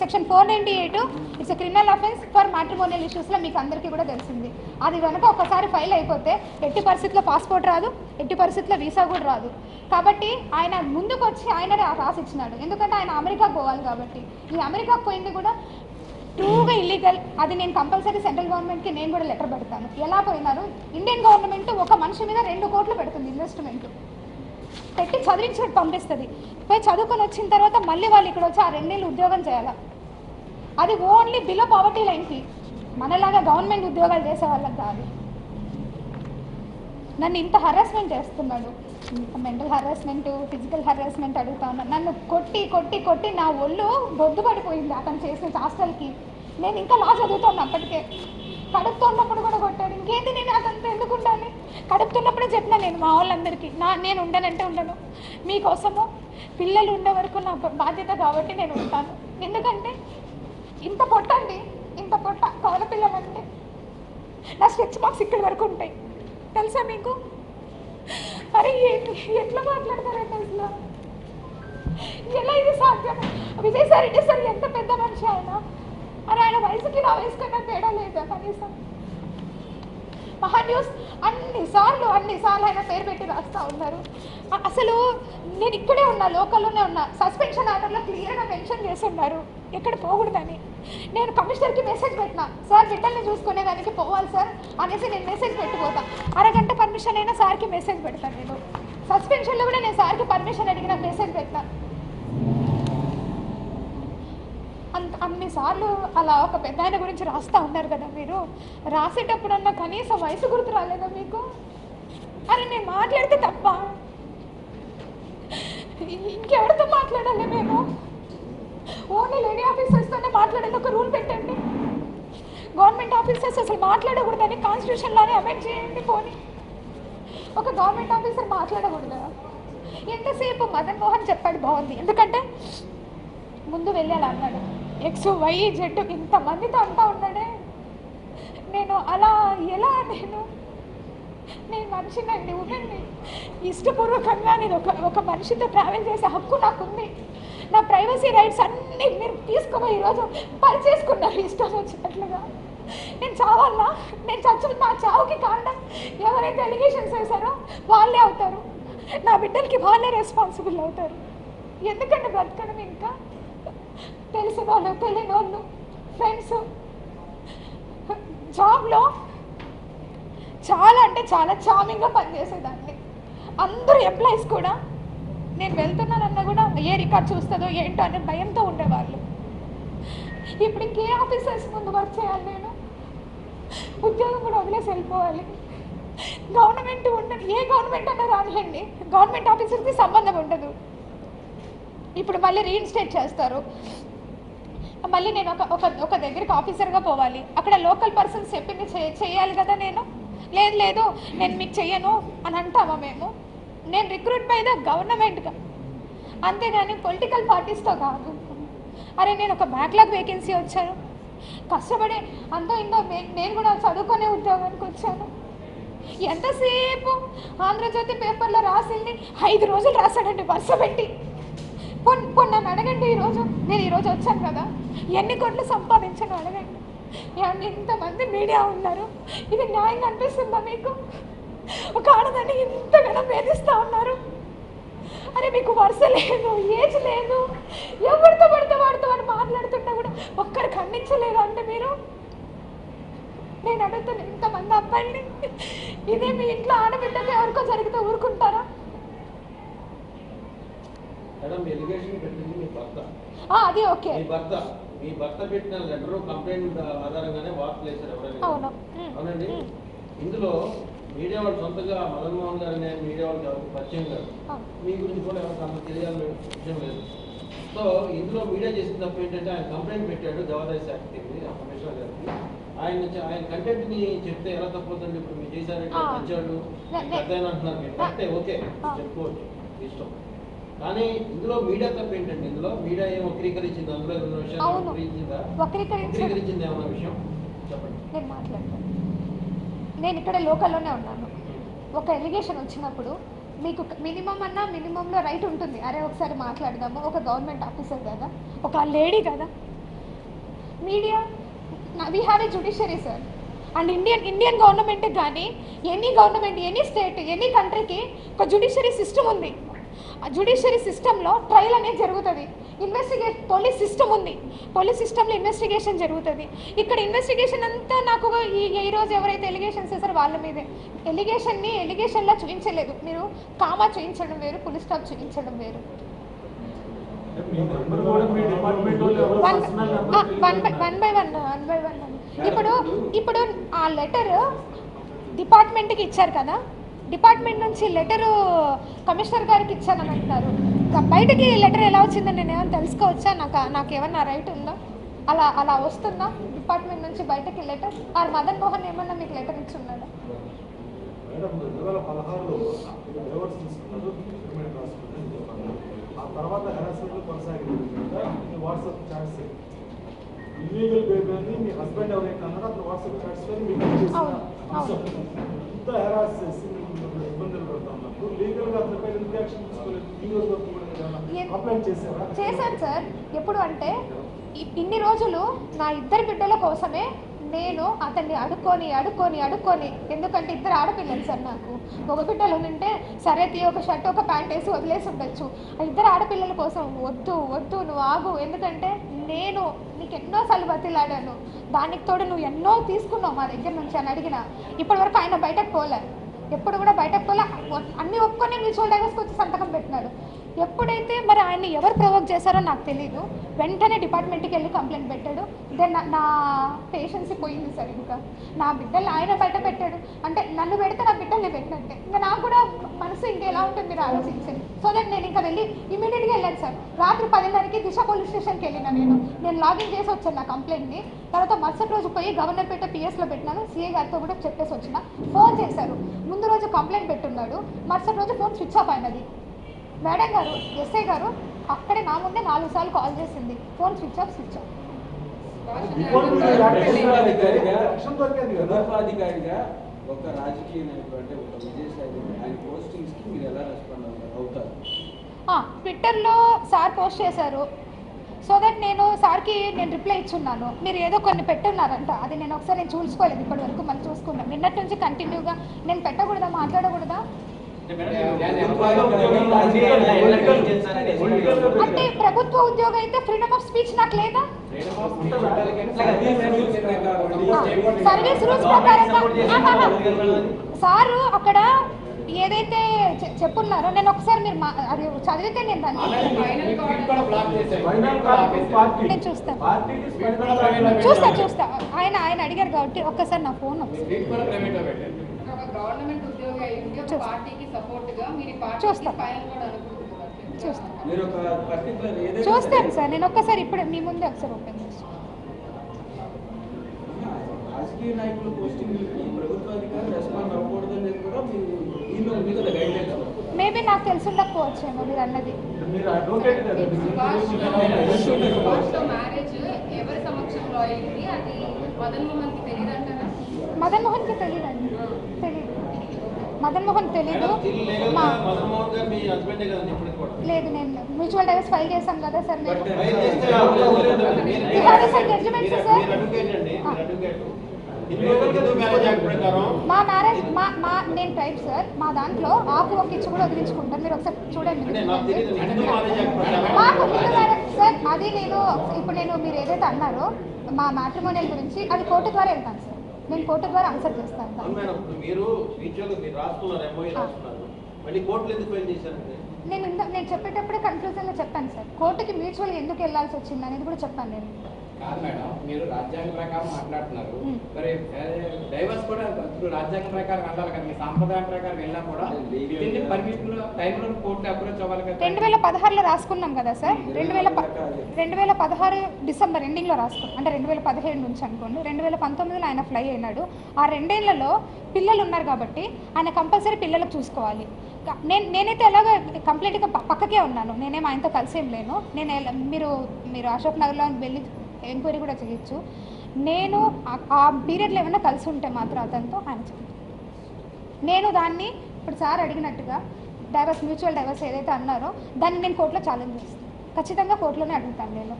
section 498 it's a criminal offence for matrimonial ఇష్యూస్లో మీకు అందరికీ కూడా తెలిసింది. అది కనుక ఒకసారి ఫైల్ అయిపోతే ఎట్టి పరిస్థితుల్లో పాస్పోర్ట్ రాదు, ఎట్టి పరిస్థితుల్లో వీసా కూడా రాదు. కాబట్టి ఆయన ముందుకు వచ్చి ఆయననే రాసిచ్చినాడు. ఎందుకంటే ఆయన అమెరికాకు పోవాలి కాబట్టి. ఈ అమెరికాకు పోయింది కూడా ట్రూగా ఇల్లీగల్. అది నేను కంపల్సరీ సెంట్రల్ గవర్నమెంట్కి నేను కూడా లెటర్ పెడతాను. ఎలా పోయినారు, ఇండియన్ గవర్నమెంట్ ఒక మనిషి మీద 2 కోట్లు పెడుతుంది ఇన్వెస్ట్మెంట్ పెట్టి చదివించినట్టు పంపిస్తుంది. పోయి చదువుకొని వచ్చిన తర్వాత మళ్ళీ వాళ్ళు ఇక్కడ వచ్చి ఆ 2 నెలలు ఉద్యోగం చేయాలి. అది ఓన్లీ బిలో పావర్టీ లైన్కి, మనలాగా గవర్నమెంట్ ఉద్యోగాలు చేసే వాళ్ళకి కాదు. నన్ను ఇంత హరాస్మెంట్ చేస్తున్నాడు, మెంటల్ హరాస్మెంట్, ఫిజికల్ హరాస్మెంట్ అడుగుతా ఉన్నాను. నన్ను కొట్టి నా ఒళ్ళు బొద్దు పడిపోయింది అతను చేసిన హాస్టల్కి. నేను ఇంకా లా చదువుతాను అప్పటికే. కడుపుతున్నప్పుడు కూడా కొట్టాడు. ఇంకేంటి నేను అతనితో ఎందుకు ఉండాలి? కడుపుతున్నప్పుడే చెప్పినా నేను మా వాళ్ళందరికీ, నేను ఉండనంటే ఉండను, మీకోసము పిల్లలు ఉండే వరకు నా బాధ్యత కాబట్టి నేను ఉంటాను. ఎందుకంటే ఇంత పొట్ట కవల పిల్లలంటే నా స్ట్రెచ్ మార్క్స్ ఇక్కడి వరకు ఉంటాయి తెలుసా మీకు? అరే ఎట్లా మాట్లాడతారంటే అసలు ఎలా ఇది సాధ్యం? విజయసాయి రెడ్డి సార్ ఎంత పెద్ద మనిషి ఆయన వయసుకి నా వయసు కన్నా తేడా లేదా కనీసం? మహాన్యూస్ అన్నిసార్లు ఆయన పేరు పెట్టి రాస్తూ ఉన్నారు. అసలు నేను ఇక్కడే ఉన్నా, లోకల్లోనే ఉన్నా. సస్పెన్షన్ ఆర్డర్లో క్లియర్గా మెన్షన్ చేసి ఉన్నారు ఎక్కడ పోకూడదని. నేను కమిషనర్కి మెసేజ్ పెట్టినా, సార్ బిడ్డల్ని చూసుకునేదానికి పోవాలి సార్ అనేసి నేను మెసేజ్ పెట్టిపోతా. అరగంట పర్మిషన్ అయినా సార్కి మెసేజ్ పెడతాను. నేను సస్పెన్షన్లో కూడా నేను సార్కి పర్మిషన్ అడిగిన మెసేజ్ పెట్టినా. అన్నిసార్లు అలా ఒక పెద్ద ఆయన గురించి రాస్తూ ఉన్నారు కదా మీరు. రాసేటప్పుడన్నా కనీసం వయసు గుర్తు రాలేదా మీకు? అరే నేను మాట్లాడితే తప్ప ఇంకెవరితో మాట్లాడాలి? మేము ఓన్లీ లేడీ ఆఫీసర్స్తోనే మాట్లాడాలి. ఒక రూల్ పెట్టండి. గవర్నమెంట్ ఆఫీసర్స్ అసలు మాట్లాడకూడదని కాన్స్టిట్యూషన్లోనే అమెండ్ చేయండి. పోనీ ఒక గవర్నమెంట్ ఆఫీసర్ మాట్లాడకూడదా? ఎంతసేపు మదన్ మోహన్ చెప్పాడు బాగుంది. ఎందుకంటే ముందు వెళ్ళాలి అన్నాడు. ఎక్స్ వై జెడ్ ఇంతమందితో అంటా ఉన్నాడే. నేను అలా ఎలా నేను మనిషినండి, ఉనండి. ఇష్టపూర్వకంగా నేను ఒక మనిషితో ట్రావెల్ చేసే హక్కు నాకుంది. నా ప్రైవసీ రైట్స్ అన్నీ మీరు తీసుకుని ఈరోజు పరిచేసుకున్నారు ఇష్టం వచ్చినట్లుగా. నేను చావాలా? నేను నా చావుకి కారణం ఎవరైతే ఎలిగేషన్స్ వేశారో వాళ్ళే అవుతారు. నా బిడ్డలకి వాళ్ళే రెస్పాన్సిబుల్ అవుతారు. ఎందుకంటే బ్రతకడం ఇంకా తెలిసిన వాళ్ళు, తెలియని వాళ్ళు, ఫ్రెండ్స్. జాబ్లో చాలా అంటే చాలా చామింగ్గా పనిచేసేదాన్ని. అందరూ ఎంప్లాయీస్ కూడా నేను వెళ్తున్నానన్నా కూడా ఏ రికార్డ్ చూస్తుందో ఏంటో అనే భయంతో ఉండేవాళ్ళు. ఇప్పుడు ఇంకే ఆఫీసర్స్ ముందు వర్క్ చేయాలి, నేను ఉద్యోగం కూడా వదిలేసి వెళ్ళిపోవాలి. గవర్నమెంట్ ఉండదు, ఏ గవర్నమెంట్ అన్నా రానియండి, గవర్నమెంట్ ఆఫీసర్కి సంబంధం ఉండదు. ఇప్పుడు మళ్ళీ రీఇన్స్టేట్ చేస్తారు. మళ్ళీ నేను ఒక దగ్గరికి ఆఫీసర్గా పోవాలి, అక్కడ లోకల్ పర్సన్స్ చెప్పింది చేయాలి కదా. లేదు నేను మీకు చెయ్యను అని అంటామా మేము? నేను రిక్రూట్ బై ద గవర్నమెంట్గా, అంతేగాని పొలిటికల్ పార్టీస్తో కాదు. అరే నేను ఒక బ్యాక్లాగ్ వేకెన్సీ వచ్చాను, కష్టపడి అంతో ఇంతో నేను కూడా చదువుకునే ఉద్యోగానికి వచ్చాను. ఎంతసేపు ఆంధ్రజ్యోతి పేపర్లో రాసింది 5 రోజులు రాశాడండి వరుస పెట్టి. నన్ను అడగండి, నేను ఈరోజు వచ్చాను కదా, ఎన్ని కోట్లు సంపాదించాను అడగండి. ఇంతమంది మీడియా ఉన్నారు, ఇది న్యాయంగా అనిపిస్తుందా మీకు? ఒక ఆడదాన్ని ఇంతగానో వేధిస్తూ ఉన్నారు. అరే మీకు వరుస లేదు, ఏజ్ లేదు, ఎవరితో పడితే వాడితో వాడు మాట్లాడుతున్నా కూడా ఒక్కరు ఖండించలేదు అంటే మీరు? నేను అడుగుతాను, ఇంతమంది అబ్బాయిని ఇదే మీ ఇంట్లో ఆడబిడ్డకి ఎవరికో జరిగితే ఊరుకుంటారా? అది ఓకే. మీ భర్త పెట్టిన లెటర్ కంప్లైంట్ ఆధారంగానే వార్తలు వేశారు ఎవరైనా? అవునండి. ఇందులో మీడియా వాళ్ళు సొంతగా మదన్ మోహన్ గారిని మీడియా వాళ్ళకి ఎవరికి పరిచయం కాదు, మీ గురించి కూడా ఎవరికి అంత తెలియాలని విషయం లేదు. సో ఇందులో మీడియా చేసిన తప్పు ఏంటంటే ఆయన కంప్లైంట్ పెట్టాడు దేవాదాయ శాఖకి, కమిషనర్ గారికి. ఆయన కంటెంట్ ని చెప్తే ఎలా తప్పుతుందండి? ఇప్పుడు మీరు చేశారంటే మంచాడు పెద్ద అంటున్నారు మీరు, కరెక్టే, ఓకే చెప్పుకోవచ్చు, ఇష్టం. కానీ ఇందులో మీడియా తప్పు ఏంటండి? ఇందులో మీడియా ఏం వక్రీకరించింది? అందులో ఏమైనా విషయాలు వక్రీకరించింది ఏమన్నా విషయం చెప్పండి. నేను మాట్లాడతాను. నేను ఇక్కడ లోకల్లోనే ఉన్నాను. ఒక ఎలిగేషన్ వచ్చినప్పుడు మీకు మినిమంలో రైట్ ఉంటుంది. అరే ఒకసారి మాట్లాడదాము, ఒక గవర్నమెంట్ ఆఫీసర్ కదా, ఒక లేడీ కదా. Media, we have a judiciary sir. And Indian గవర్నమెంట్కి కానీ any government, any state, any కంట్రీకి ఒక జ్యుడిషియరీ సిస్టమ్ ఉంది. ఆ జ్యుడిషియరీ సిస్టంలో ట్రయల్ అనేది జరుగుతుంది. పోలీస్ సిస్టమ్ ఉంది, పోలీస్ సిస్టంలో ఇన్వెస్టిగేషన్ జరుగుతుంది. ఇక్కడ ఇన్వెస్టిగేషన్ అంతా నాకు ఈరోజు ఎవరైతే ఎలిగేషన్స్ చేశారో వాళ్ళ మీదే. ఎలిగేషన్లా చూపించలేదు మీరు, కామా చూపించడం వేరు, ఫుల్ స్టాప్ చూపించడం వేరు. One by one. ఇప్పుడు ఆ లెటర్ డిపార్ట్మెంట్కి ఇచ్చారు కదా, డిపార్ట్మెంట్ నుంచి లెటరు కమిషనర్ గారికి ఇచ్చానని అంటున్నారు. బయటకి లెటర్ ఎలా వచ్చిందని నేను ఏమైనా తెలుసుకోవచ్చా? నాకు ఏమన్నా రైట్ ఉందా? అలా వస్తుందా డిపార్ట్మెంట్ నుంచి బయటకి లెటర్? ఆర్ మదన్ మోహన్ ఏమన్నా మీకు లెటర్ ఇచ్చి ఉన్నాడా? ఇల్లీగల్ బేబీ మీ హస్బెండ్ ఎవరైతే అన్నారో అతను వాట్సాప్ చాట్స్లో ఇంత హెరాస్ చేసి ఇబ్బందులు పడుతూ ఉన్నప్పుడు లీగల్గా అతనిపై ఎందుకు యాక్షన్ తీసుకోలేదు? కంప్లైంట్ చేశాను సార్. ఎప్పుడు అంటే ఇన్ని రోజులు నా 2 బిడ్డల కోసమే నేను అతన్ని అడుక్కొని, ఎందుకంటే 2 ఆడపిల్లలు సార్ నాకు. ఒక బిడ్డలు ఉంటే సరే ఒక షర్ట్ ఒక ప్యాంట్ వేసి వదిలేసి ఉండొచ్చు. ఆ 2 ఆడపిల్లల కోసం వద్దు నువ్వు ఆగు, ఎందుకంటే నేను నీకు ఎన్నోసార్లు బతిలాడాను, దానికి తోడు నువ్వు ఎన్నో తీసుకున్నావు మా దగ్గర నుంచి అని అడిగిన. ఇప్పటివరకు ఆయన బయటకు పోలే, ఎప్పుడు కూడా బయటకు పోలే. అన్నీ ఒప్పుకొని మ్యూచువల్ డైవర్స్కి వచ్చి సంతకం పెట్టినాడు. ఎప్పుడైతే మరి ఆయన్ని ఎవరు ప్రొవోక్ చేశారో నాకు తెలీదు. వెంటనే డిపార్ట్మెంట్కి వెళ్ళి కంప్లైంట్ పెట్టాడు. దెన్ నా పేషెన్సీ పోయింది సార్. ఇంకా నా బిడ్డలు ఆయన బయట పెట్టాడు అంటే నన్ను పెడితే నా బిడ్డల్ని పెట్టినట్టే. ఇంకా నాకు కూడా మనసు ఇంకెలా ఉంటుంది మీరు ఆలోచించింది. సో దట్ నేను ఇంకా వెళ్ళి ఇమీడియట్గా వెళ్ళాను సార్. రాత్రి 10:30కి దిశ పోలీస్ స్టేషన్కి వెళ్ళిన నేను లాగిన్ చేసి వచ్చాను నా కంప్లైంట్ని. తర్వాత మరుసటి రోజు పోయి గవర్నర్పేట పిఎస్లో పెట్టినాను. సీఏ గారితో కూడా చెప్పేసి వచ్చిన. ఫోన్ చేశారు, ముందు రోజు కంప్లైంట్ పెట్టున్నాడు, మరుసటి రోజు ఫోన్ స్విచ్ ఆఫ్ అయినది. మేడం గారు, ఎస్ఐ గారు అక్కడే నా ముందే 4 సార్లు కాల్ చేసింది, ఫోన్ స్విచ్ ఆఫ్. అధికారిగా ఒక రాజకీయ నాయకుడు అంటే ఒక విజయసాయి ఆయన పోస్టింగ్స్కి మీరు ఎలా రెస్పాండ్ అవుతారు? ట్విట్టర్లో సార్ పోస్ట్ చేశారు, సో దట్ నేను సార్కి రిప్లై ఇచ్చున్నాను. మీరు ఏదో కొన్ని పెట్టున్నారంట, అది నేను ఒకసారి చూసుకోలేదు ఇప్పటి వరకు, మళ్ళీ చూసుకున్నాను. నిన్నటి నుంచి కంటిన్యూగా నేను పెట్టకూడదా, మాట్లాడకూడదా అంటే ప్రభుత్వ ఉద్యోగం అయితే ఫ్రీడమ్ ఆఫ్ స్పీచ్ నాకు లేదా? సర్వీస్ రూల్స్ ప్రకారంగా సారు అక్కడ ఏదైతే చెప్పున్నారో నేను ఒకసారి మీరు అది చదివితే నేను చూస్తాను. ఆయన అడిగారు కాబట్టి ఒక్కసారి నా ఫోన్ చూస్తాను సార్. నేను ఒక్కసారి ఇప్పుడు మీ ముందే ఒకసారి ఓపెన్ చేస్తాను. రాజకీయ నాయకుల పోస్టింగ్ ప్రభుత్వ అధికారులు రెస్పాండ్ అవ్వకూడదని కూడా మేబీ నాకు తెలిసి ఉండకపోవచ్చేమో మీరు అన్నది. మదన్ మోహన్కి తెలియదండి, తెలియదు. మదన్ మోహన్ తెలీదు. లేదు, నేను మ్యూచువల్ డైవర్స్ ఫైల్ చేశాను కదా సార్. మా మ్యారేజ్ నేను టైప్ సార్, మా దాంట్లో ఆకు ఒక ఇచ్చి కూడా వదిలించుకుంటాను. మీరు ఒకసారి చూడండి. మాకు సార్ అది నేను ఇప్పుడు మీరు ఏదైతే అన్నారో మా మ్యాట్రిమోనియల్ గురించి, అది కోర్టు ద్వారా వెళ్తాను సార్. నేను కోర్టు ద్వారా ఆన్సర్ చేస్తాను. నేను చెప్పేటప్పుడే కన్క్లూజన్లో చెప్పాను సార్, కోర్టుకి మ్యూచువల్ ఎందుకు వెళ్ళాల్సి వచ్చింది అనేది కూడా చెప్పాను నేను. కాదు మేడం, మీరు రాజ్యాంగ ప్రకారం మాట్లాడుతున్నారు, మరి డైవర్స్ కూడా రాజ్యాంగ ప్రకారం వెళ్ళాలి కదా, మీ సాంప్రదాయం ప్రకారం వెళ్ళినా కూడా పర్మిషన్ టైంలో కోర్టు అప్రోచ్ అవ్వాలి కదా. 2016లో రాసుకున్నాం కదా సార్. 2016 డిసెంబర్ ఎండింగ్లో రాసుకున్నాం, అంటే 2017 నుంచి అనుకోండి. 2019లో ఆయన ఫ్లై అయినాడు. ఆ 2 ఏళ్లలో పిల్లలు ఉన్నారు కాబట్టి ఆయన కంపల్సరీ పిల్లలకు చూసుకోవాలి. నేనైతే ఎలాగో కంప్లీట్గా పక్కకే ఉన్నాను, నేనేం ఆయనతో కలిసి ఏం లేను. మీరు అశోక్ నగర్లో వెళ్ళి ఎంక్వైరీ కూడా చేయొచ్చు. నేను ఆ పీరియడ్లో ఏమైనా కలిసి ఉంటే మాత్రం అతనితో ఆయన చెప్తాను. నేను దాన్ని ఇప్పుడు సార్ అడిగినట్టుగా డైవర్స్, మ్యూచువల్ డైవర్స్ ఏదైతే అన్నారో దాన్ని నేను కోర్టులో ఛాలెంజ్ చేస్తాను. ఖచ్చితంగా కోర్టులోనే అడుగుతాను నేను.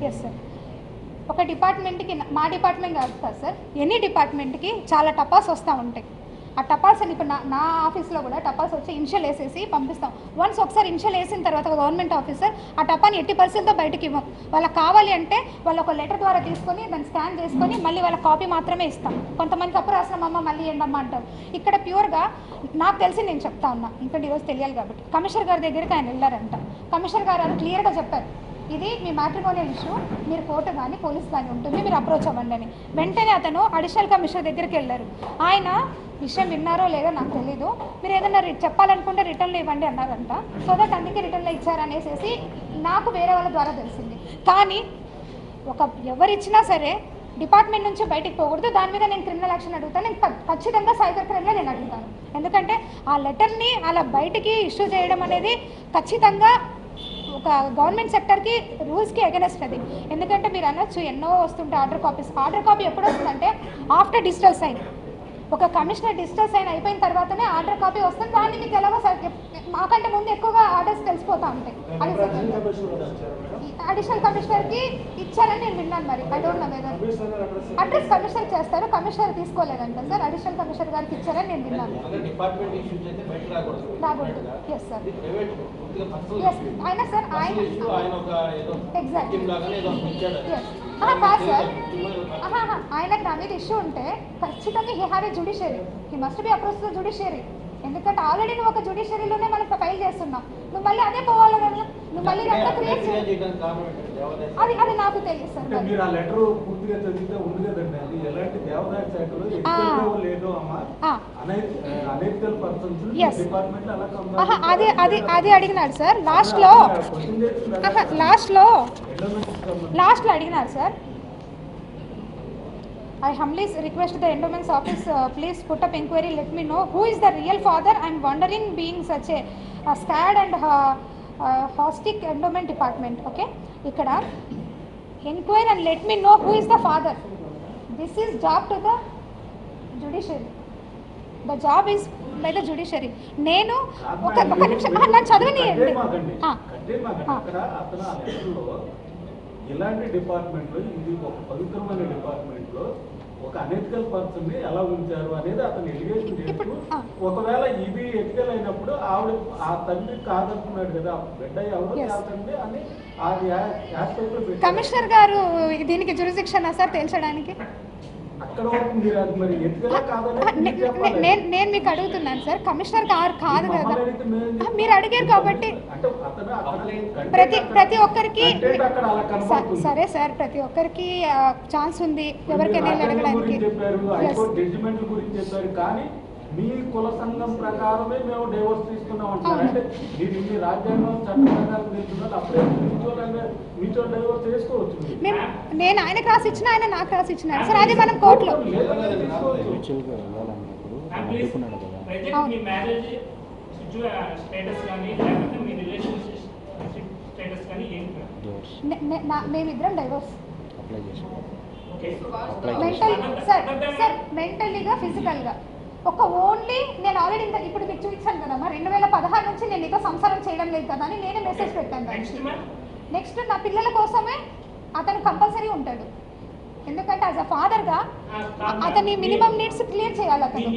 ఎస్ సార్, ఒక డిపార్ట్మెంట్కి, మా డిపార్ట్మెంట్ కాదు కదా సార్, ఎనీ డిపార్ట్మెంట్కి చాలా టపాస్ వస్తూ ఉంటాయి. ఆ టపాల్స్ అని ఇప్పుడు నా ఆఫీస్లో కూడా టపాల్స్ వచ్చి ఇన్షియల్ వేసేసి పంపిస్తాం. వన్స్ ఒకసారి ఇన్షియల్ వేసిన తర్వాత గవర్నమెంట్ ఆఫీసర్ ఆ టపాని 80% బయటకి ఇవ్వం. వాళ్ళకి కావాలి అంటే వాళ్ళు ఒక లెటర్ ద్వారా తీసుకొని దాన్ని స్కాన్ చేసుకొని మళ్ళీ వాళ్ళ కాపీ మాత్రమే ఇస్తాం. కొంతమంది తప్పు రాసినమ్మా మళ్ళీ ఏంటమ్మా అంటారు. ఇక్కడ ప్యూర్గా నాకు తెలిసి నేను చెప్తా ఉన్నా, ఇంకా ఈరోజు తెలియాలి కాబట్టి. కమిషనర్ గారి దగ్గరికి ఆయన వెళ్ళారంట. కమిషనర్ గారు అది క్లియర్గా చెప్పారు, ఇది మీ మ్యాట్రిమోనియల్ ఇష్యూ, మీరు కోర్టు కానీ పోలీస్ కానీ ఉంటుంది, మీరు అప్రోచ్ అవ్వండి అని. వెంటనే అతను అడిషనల్ కమిషనర్ దగ్గరికి వెళ్ళారు. ఆయన విషయం విన్నారో లేదో నాకు తెలీదు, మీరు ఏదైనా చెప్పాలనుకుంటే రిటర్న్లో ఇవ్వండి అన్నారంట. సో దట్ అందుకే రిటర్న్లో ఇచ్చారనేసి నాకు వేరే వాళ్ళ ద్వారా తెలిసింది. కానీ ఎవరిచ్చినా సరే డిపార్ట్మెంట్ నుంచి బయటికి పోకూడదు. దాని మీద నేను క్రిమినల్ యాక్షన్ అడుగుతాను. నేను ఖచ్చితంగా సైబర్ క్రైమ్లో నేను అడుగుతాను. ఎందుకంటే ఆ లెటర్ని అలా బయటికి ఇష్యూ చేయడం అనేది ఖచ్చితంగా ఒక గవర్నమెంట్ సెక్టర్కి రూల్స్కి అగెనెస్ట్ అది. ఎందుకంటే మీరు అనొచ్చు ఎన్నో వస్తుంటే ఆర్డర్ కాపీస్. ఆర్డర్ కాపీ ఎప్పుడు వస్తుందంటే ఆఫ్టర్ డిజిటల్ సైన్. ఒక కమిషనర్ డిజిటల్ సైన్ అయిపోయిన తర్వాతనే ఆర్డర్ కాపీ వస్తుంది. దాన్ని మీకు ఎలాగో మాకంటే ముందు ఎక్కువగా ఆర్డర్స్ తెలిసిపోతూ ఉంటాయి. అది అడిషనల్ కమిషనర్కి ఇచ్చారని నేను విన్నాను. మరి I don't know whether address commissioner చేస్తారు, కమిషనర్ తీసుకోలేదంట సార్. అడిషనల్ కమిషనర్ గారికి ఇచ్చారని నేను విన్నాను. రాకూడదు. Yes sir, yes. అయినా సార్ ఆయన ఎగ్జాక్ట్ కాదు సార్, ఆయనకు నా మీద ఇష్యూ ఉంటే ఖచ్చితంగా he have a judiciary, he must be approach the judiciary. ఎందుకంటే ఆల్రెడీ నువ్వు ఒక జ్యుడిషియరీలోనే మనం ఫైల్ చేస్తున్నాం, నువ్వు మళ్ళీ అదే పోవాలి కదా. నువ్వు మళ్ళీ అంతా క్రియేట్ చేయడానికి కారణం ఏంటంటే దేవాదాయ అది నాకు తెలియదు సార్. అంటే మీరు ఆ లెటర్ పూర్తిగా చదివితే ఉంది కదండి, అది ఎలాంటి దేవాదాయ శాఖలో ఎక్కడో లేదో అమ్మా అనైతికల్ పర్సన్స్ డిపార్ట్మెంట్ అలా అది అడిగినాడు సార్ లాస్ట్లో అడిగినారు sir. I humbly request the endowments office, please put up inquiry, let me know who is the real father. I am wondering being such a scared and hostic endowment department. Okay, ikkada inquire and let me know who is the father. This is job to the judiciary. The job is by the judiciary. నేను ఒక నిమిషం నన్ను చదవనియండి. ఇలాంటి డిపార్ట్మెంట్ లో ఇది ఒక పవిత్రమైన డిపార్ట్మెంట్ లో ఒక అనెథికల్ పర్సన్ ని ఎలా ఉంచారు అనేది అతను ఎలిగేషన్ చేస్తూ, ఒకవేళ ఇది ఎథికల్ అయినప్పుడు ఆవిడ ఆ తండ్రి కాదనుకున్నాడు కదా, బిడ్డ ఎవరు కాదండి అని ఆ యాస్పెక్ట్ లో కమిషనర్ గారు దీనికి జ్యూరిస్డిక్షన్ సార్ తేల్చడానికి అక్కడ వరకు మీరు అది మరి ఎథికల్ కాదని నేను మీకు అడుగుతున్నాను సార్. కమిషనర్ గారు కాదు కదా, మీరు అడిగారు కాబట్టి ప్రతి ఒక్కరికి సరే సార్, ప్రతి ఒక్కరికి ఛాన్స్ ఉంది ఎవరికైనా అడగడానికి. కానీ మీ కుల సంఘం ప్రకారమే మేము డైవర్స్ తీసుకున్నాం అంటారు. అంటే మీరు ఇన్ని రాజ్యాంగం చట్ట ప్రకారం తెలుసుకున్నారు, అప్పుడే మీతో డైవర్స్ చేసుకోవచ్చు. నేను ఆయనకు రాసి ఇచ్చిన, ఆయన నాకు రాసి ఇచ్చినాడు సార్. అది మనం కోర్టులో మేమిద్దరం డైవర్స్ మెంటల్లీగా ఫిజికల్గా ఒక ఓన్లీ నేను ఆల్రెడీ ఇప్పుడు మీకు చూపించాను కదమ్మా, 2016 నుంచి నేను నీతో సంసారం చేయడం లేదు కదా అని నేనే మెసేజ్ పెట్టాను. నెక్స్ట్ నా పిల్లల కోసమే అతను కంపల్సరీ ఉంటాడు, ఎందుకంటే యాజ్ అ ఫాదర్గా అతని మినిమం నీడ్స్ క్లియర్ చేయాలి. అతను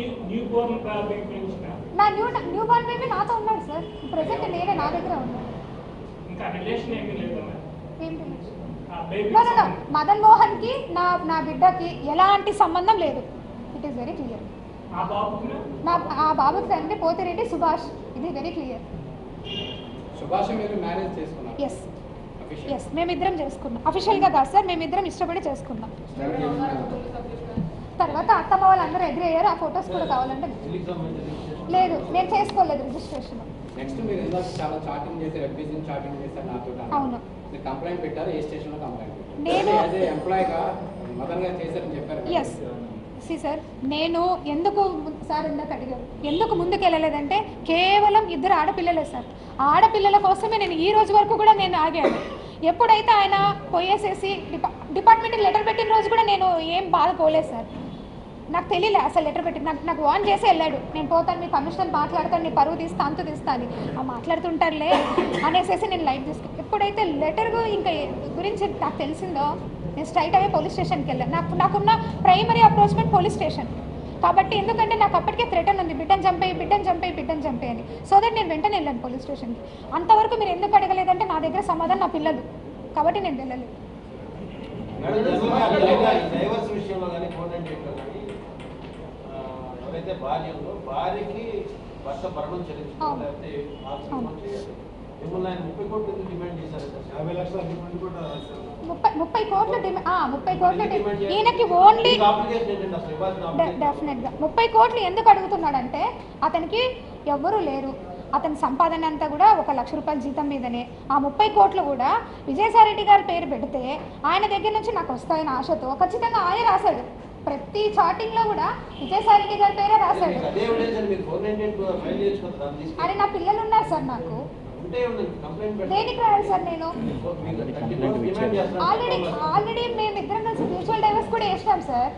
నా న్యూ బార్న్ బేబీ నాతో ఉన్నాడు సార్, ప్రెసెంట్ నేనే నా దగ్గర ఉన్నాను. మదన్ మోహన్ కి నా బిడ్డకి ఎలాంటి సంబంధం లేదు. It is very clear. ఆ బాబు తండ్రి పోతిరెడ్డి సుభాష్, ఇది వెరీ క్లియర్. ఎస్ మేమిద్దరం చేసుకున్నాం, అఫీషియల్గా కాదు సార్, మేమిద్దరం ఇష్టపడి చేసుకున్నాం. తర్వాత అత్తమ్మ వాళ్ళందరూ ఎగ్రీ అయ్యారు. ఆ ఫొటోస్ కూడా కావాలంటే లేదు, నేను చేసుకోలేదు రిజిస్ట్రేషన్. నెక్స్ట్ మీరు ఇందాక చాలా చాటింగ్ చేశారు, ఎఫ్బీసీ చాటింగ్ చేశారు నాతో. అవును, మీరు కంప్లైంట్ పెట్టారు, ఏ స్టేషన్లో కంప్లైంట్ పెట్టారు? నేను యాజ్ ఏ ఎంప్లాయీగా మదన్ గారు చేశారని చెప్పారు. ఎస్ సార్, నేను ఎందుకు సార్ ఇందాక అడిగారు ఎందుకు ముందుకు వెళ్ళలేదంటే కేవలం 2 ఆడపిల్లలే సార్. ఆడపిల్లల కోసమే నేను ఈ రోజు వరకు కూడా నేను ఆగాను. ఎప్పుడైతే ఆయన పోయేసేసి డిపార్ట్మెంట్కి లెటర్ పెట్టిన రోజు కూడా నేను ఏం బాధపోలేదు సార్. నాకు తెలియలే అసలు లెటర్ పెట్టి నాకు వార్న్ చేసి వెళ్ళాడు, నేను పోతాను, మీ కమిషనర్ మాట్లాడతాను, నీ పరువు తీస్తా, అంతు తీస్తా అని. మాట్లాడుతుంటారులే అనేసి నేను లైట్ తీసుకుని ఎప్పుడైతే లెటర్ ఇంకా గురించి నాకు తెలిసిందో నేను స్ట్రైట్ అవే పోలీస్ స్టేషన్కి వెళ్ళాను. నాకున్న ప్రైమరీ అప్రోచ్మెంట్ పోలీస్ స్టేషన్ కాబట్టి, ఎందుకంటే నాకు అప్పటికే థ్రెటన్ ఉంది, బిడ్డను చంపే అని. సో దట్ నేను వెంటనే వెళ్ళాను పోలీస్ స్టేషన్కి. అంతవరకు మీరు ఎందుకు అడగలేదంటే నా దగ్గర సమాధానం నా పిల్లలు కాబట్టి నేను వెళ్ళలేదు. ఎవరైతే భార్య ఉందో భార్యకి భర్త భరణం చెల్లించుకోవాలి, మిమ్మల్ని ఆయన 30 కోట్లు డిమాండ్ చేశారు. 50 లక్షల డిమాండ్ కూడా 30 కోట్లు ఈయనకి ఓన్లీ డెఫినెట్గా 30 కోట్లు ఎందుకు అడుగుతున్నాడంటే అతనికి ఎవ్వరూ లేరు. అతని సంపాదన అంతా కూడా 1 లక్ష రూపాయల జీతం మీదనే. ఆ 30 కోట్లు కూడా విజయసాయిరెడ్డి గారి పేరు పెడితే ఆయన దగ్గర నుంచి నాకు వస్తాయని ఆశతో ఖచ్చితంగా ఆయన రాశాడు. ప్రతి చాటింగ్ లో కూడా విజయసాయిరెడ్డి గారి పేరే రాశాడు. అరే నా పిల్లలు ఉన్నారు సార్, నాకు దేనికి రాయాలి సార్? నేను ఆల్రెడీ మేమిద్దరం కలిసి మ్యూచువల్ డైవర్స్ కూడా వేసినాం సార్.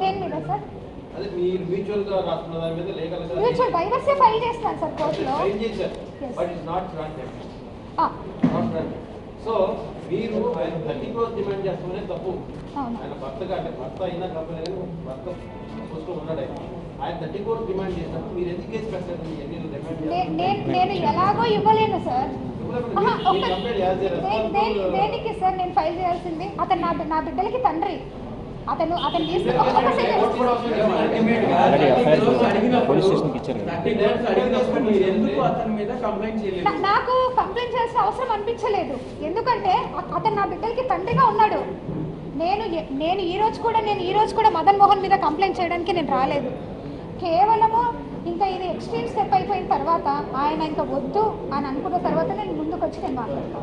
దేని మీద సార్? మ్యూచువల్ డైవర్సే ఫైల్ చేస్తున్నాను సార్ కోర్టులో. సో మీరు ఆయన 30 crores డిమాండ్ చేస్తామనే తప్పు. ఆయన భర్తగా అంటే భర్త అయినా కంపెనీ భర్త చూసుకొని ఉన్నాడు. ఆయన 30 crores డిమాండ్ చేసినప్పుడు మీరు ఎందుకు కేసు పెట్టలేదు? నేను ఎలాగో ఇవ్వలేను సార్. దేనికి సార్ నేను ఫైల్ చేయాల్సింది? అతను నా బిడ్డలకి తండ్రి. అతను తీసుకుని ఒక సెకండ్ నాకు కంప్లైంట్ చేయాల్సిన అవసరం అనిపించలేదు. ఎందుకంటే అతను నా బిడ్డలకి తండ్రిగా ఉన్నాడు. నేను ఈ రోజు కూడా మదన్ మోహన్ మీద కంప్లైంట్ చేయడానికి నేను రాలేదు. కేవలము ఇంకా ఇది ఎక్స్ట్రీమ్ స్టెప్ అయిపోయిన తర్వాత ఆయన ఇంకా వద్దు అని అనుకున్న తర్వాత నేను ముందుకు వచ్చి నేను మాట్లాడతాను.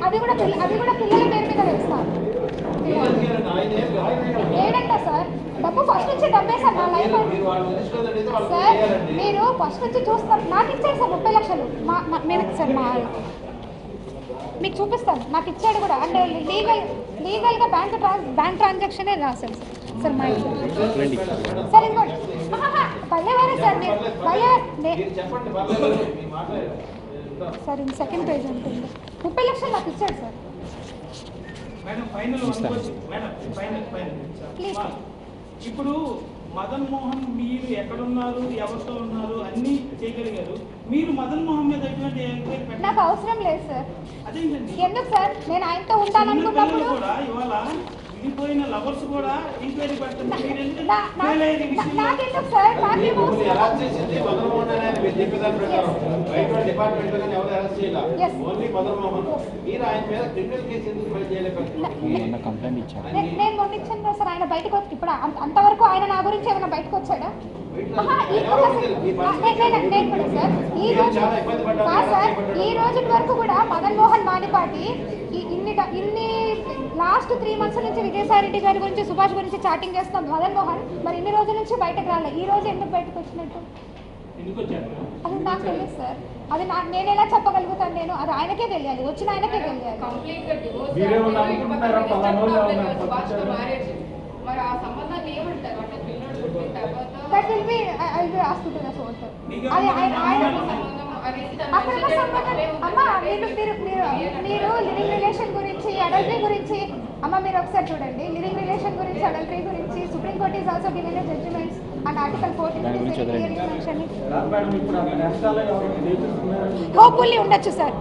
అది కూడా పిల్లల పేరు మీద వేస్తాను. ఏడంట సార్ డబ్బు ఫస్ట్ నుంచి డబ్బే సార్ నా లైఫ్ సార్. మీరు ఫస్ట్ నుంచి చూస్తారు. నాకు ఇచ్చారు సార్ 30 లక్షలు. నేను సార్ మీకు చూపిస్తాను. నాకు ఇచ్చాడు కూడా. అండ్ లీగల్గా బ్యాంక్ ట్రాన్సాక్షనే రాశాను సార్ మా సార్. ఇదిగోండి పల్లెవారే సార్. సార్ ఇది సెకండ్ పేజ్ ఉంటుంది. 30 లక్షలు నాకు ఇచ్చాడు సార్. ప్లీజ్ ఇప్పుడు మదన్ మోహన్ మీరు ఎక్కడున్నారు, ఎవరితో ఉన్నారు అన్ని చేయగలిగారు. మీరు మదన్ మోహన్ మీద ఎటువంటి నాకు అవసరం లేదు సార్. అదేంటండి ఎందుకు సార్? నేను ఆయనతో ఉంటాననుకున్నప్పుడు కూడా ఇవాళ విడిపోయిన లవర్స్ కూడా ఎంక్వైరీ పెట్టండి. నాకెందుకు సార్? నాకేమో నేను మొన్న ఇచ్చాను సార్. ఆయన బయటకు వచ్చి ఇప్పుడు అంతవరకు ఆయన నా గురించి ఏమైనా బయటకు వచ్చాడా? ఈ రోజు వరకు కూడా మదన్ మోహన్ మానిపాటి ఇన్ని లాస్ట్ 3 months నుంచి విజయసాయి రెడ్డి గారి గురించి, సుభాష్ గురించి చాటింగ్ చేస్తున్నాం మదన్ మోహన్. మరి ఇన్ని రోజుల నుంచి బయటకు రాలేదు. ఈ రోజు ఎందుకు బయటకు వచ్చినట్టు అది నాకు తెలియదు సార్. అది నేను ఎలా చెప్పగలుగుతాను? నేను అది ఆయనకే తెలియాలి, వచ్చిన ఆయనకే తెలియాలి. That will be, I will ask you to the source. అమ్మా మీరు లివింగ్ రిలేషన్ గురించి, అడల్టరీ గురించి అమ్మ మీరు ఒకసారి చూడండి. లివింగ్ రిలేషన్ గురించి, అడల్టరీ గురించి supreme court is also given a judgements and article 14 hopefully ఉండొచ్చు సార్.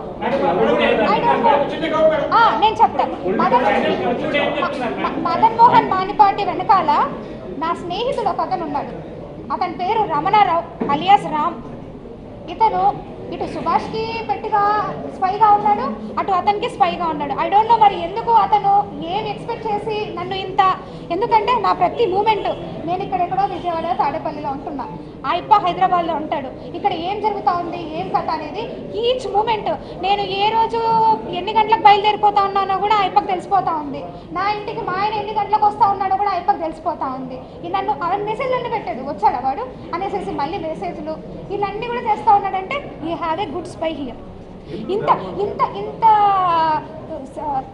నేను చెప్తాను. మదన్ మోహన్ మానిపాటి వెనకాల నా స్నేహితుడు ఒక అతను ఉన్నాడు. అతని పేరు రమణారావు అలియాస్ రామ్. ఇతను ఇటు సుభాష్కి పెట్టిగా స్పైగా ఉన్నాడు, అటు అతనికి స్పైగా ఉన్నాడు. ఐ డోంట్ నో మరి ఎందుకు అతను ఏం ఎక్స్పెక్ట్ చేసి నన్ను ఇంత, ఎందుకంటే నా ప్రతి మూమెంట్, నేను ఇక్కడెక్కడో విజయవాడ తాడేపల్లిలో ఉంటున్నా, ఆయప్ప హైదరాబాద్లో ఉంటాడు. ఇక్కడ ఏం జరుగుతూ ఉంది, ఏం కథ అనేది ఈచ్ మూమెంట్ నేను ఏ రోజు ఎన్ని గంటలకు బయలుదేరిపోతా ఉన్నానో కూడా ఆయప్పకు తెలిసిపోతూ ఉంది. నా ఇంటికి మా ఆయన ఎన్ని గంటలకు వస్తూ ఉన్నాడో కూడా ఆయప్పకు తెలిసిపోతూ ఉంది. నన్ను మెసేజ్లన్నీ పెట్టాడు, వచ్చాడు వాడు అనేసి మళ్ళీ మెసేజ్లు ఇవన్నీ కూడా చేస్తూ ఉన్నాడంటే you have a good spy here. ఇంత ఇంత ఇంత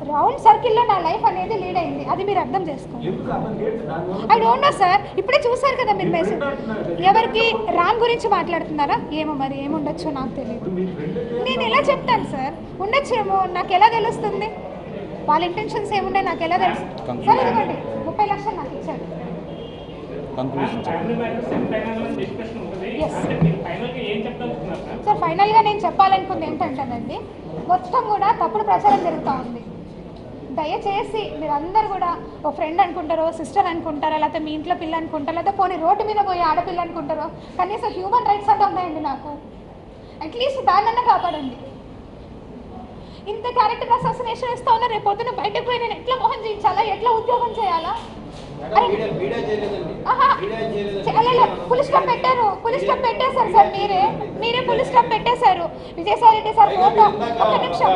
రౌండ్ సర్కిల్లో నా లైఫ్ అనేది లీడ్ అయింది. అది మీరు అర్థం చేసుకోండి. I don't no sir. ఇప్పుడే చూసారు కదా మీరు మెసేజ్. ఎవరికి రామ్ గురించి మాట్లాడుతున్నారా? ఏమో మరి ఏముండొచ్చో నాకు తెలియదు. నేను ఎలా చెప్తాను సార్? ఉండొచ్చేమో, నాకు ఎలా తెలుస్తుంది? వాళ్ళ ఇంటెన్షన్స్ ఏమున్నాయి నాకు ఎలా తెలుస్తుంది? సరే ఇదిగోండి 30 లక్షలు నాకు ఇచ్చారు. సార్ ఫైనల్గా నేను చెప్పాలనుకుంది ఏంటంటేనండి, మొత్తం కూడా తప్పుడు ప్రచారం జరుగుతూ ఉంది. దయచేసి మీరందరూ కూడా ఓ ఫ్రెండ్ అనుకుంటారో, సిస్టర్ అనుకుంటారో, లేకపోతే మీ ఇంట్లో పిల్ల అనుకుంటారో, లేకపోతే పోనీ రోడ్డు మీద పోయి ఆడపిల్ల అనుకుంటారో, కనీసం హ్యూమన్ రైట్స్ అంటే ఉన్నాయండి నాకు. అట్లీస్ట్ దాన్నన్నా కాపాడండి. ఇంత క్యారెక్టర్ అసాసినేషన్ ఇస్తా ఉన్నా, రేపు పొద్దున బయటకు పోయి నేను ఎట్లా మోహన్ చేయించాలా, ఎట్లా ఉద్యోగం చేయాలా? పులి స్టాప్ పెట్టారు, పులి స్టాప్ పెట్టేశారు సార్. మీరే పులి స్టాప్ పెట్టేశారు. విజయసాయి రెడ్డి సార్ ఫోటో, ఒక్క నిమిషం.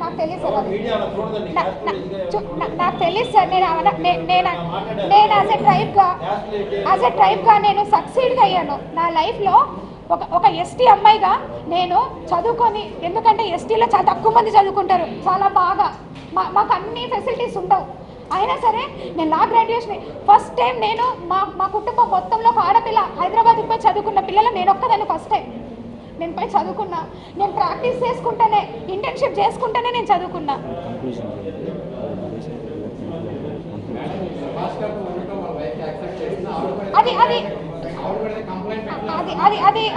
నాకు తెలియదు సార్, నాకు తెలియదు సార్. నేను యాజ్ ఎ ట్రైబ్గా నేను సక్సీడ్గా అయ్యాను నా లైఫ్లో. ఒక ఎస్టీ అమ్మాయిగా నేను చదువుకొని, ఎందుకంటే ఎస్టీలో చాలా తక్కువ మంది చదువుకుంటారు, చాలా బాగా మాకు అన్ని ఫెసిలిటీస్ ఉండవు. అయినా సరే నేను లా గ్రాడ్యుయేషన్ ఫస్ట్ టైం నేను మా కుటుంబం మొత్తంలో ఒక ఆడపిల్ల హైదరాబాద్కి పోయి చదువుకున్న పిల్లలు నేను ఒక్కదాన్ని ఫస్ట్ టైం. నేను పోయి చదువుకున్నా, నేను ప్రాక్టీస్ చేసుకుంటానే, ఇంటర్న్షిప్ చేసుకుంటానే నేను చదువుకున్నా. అది అది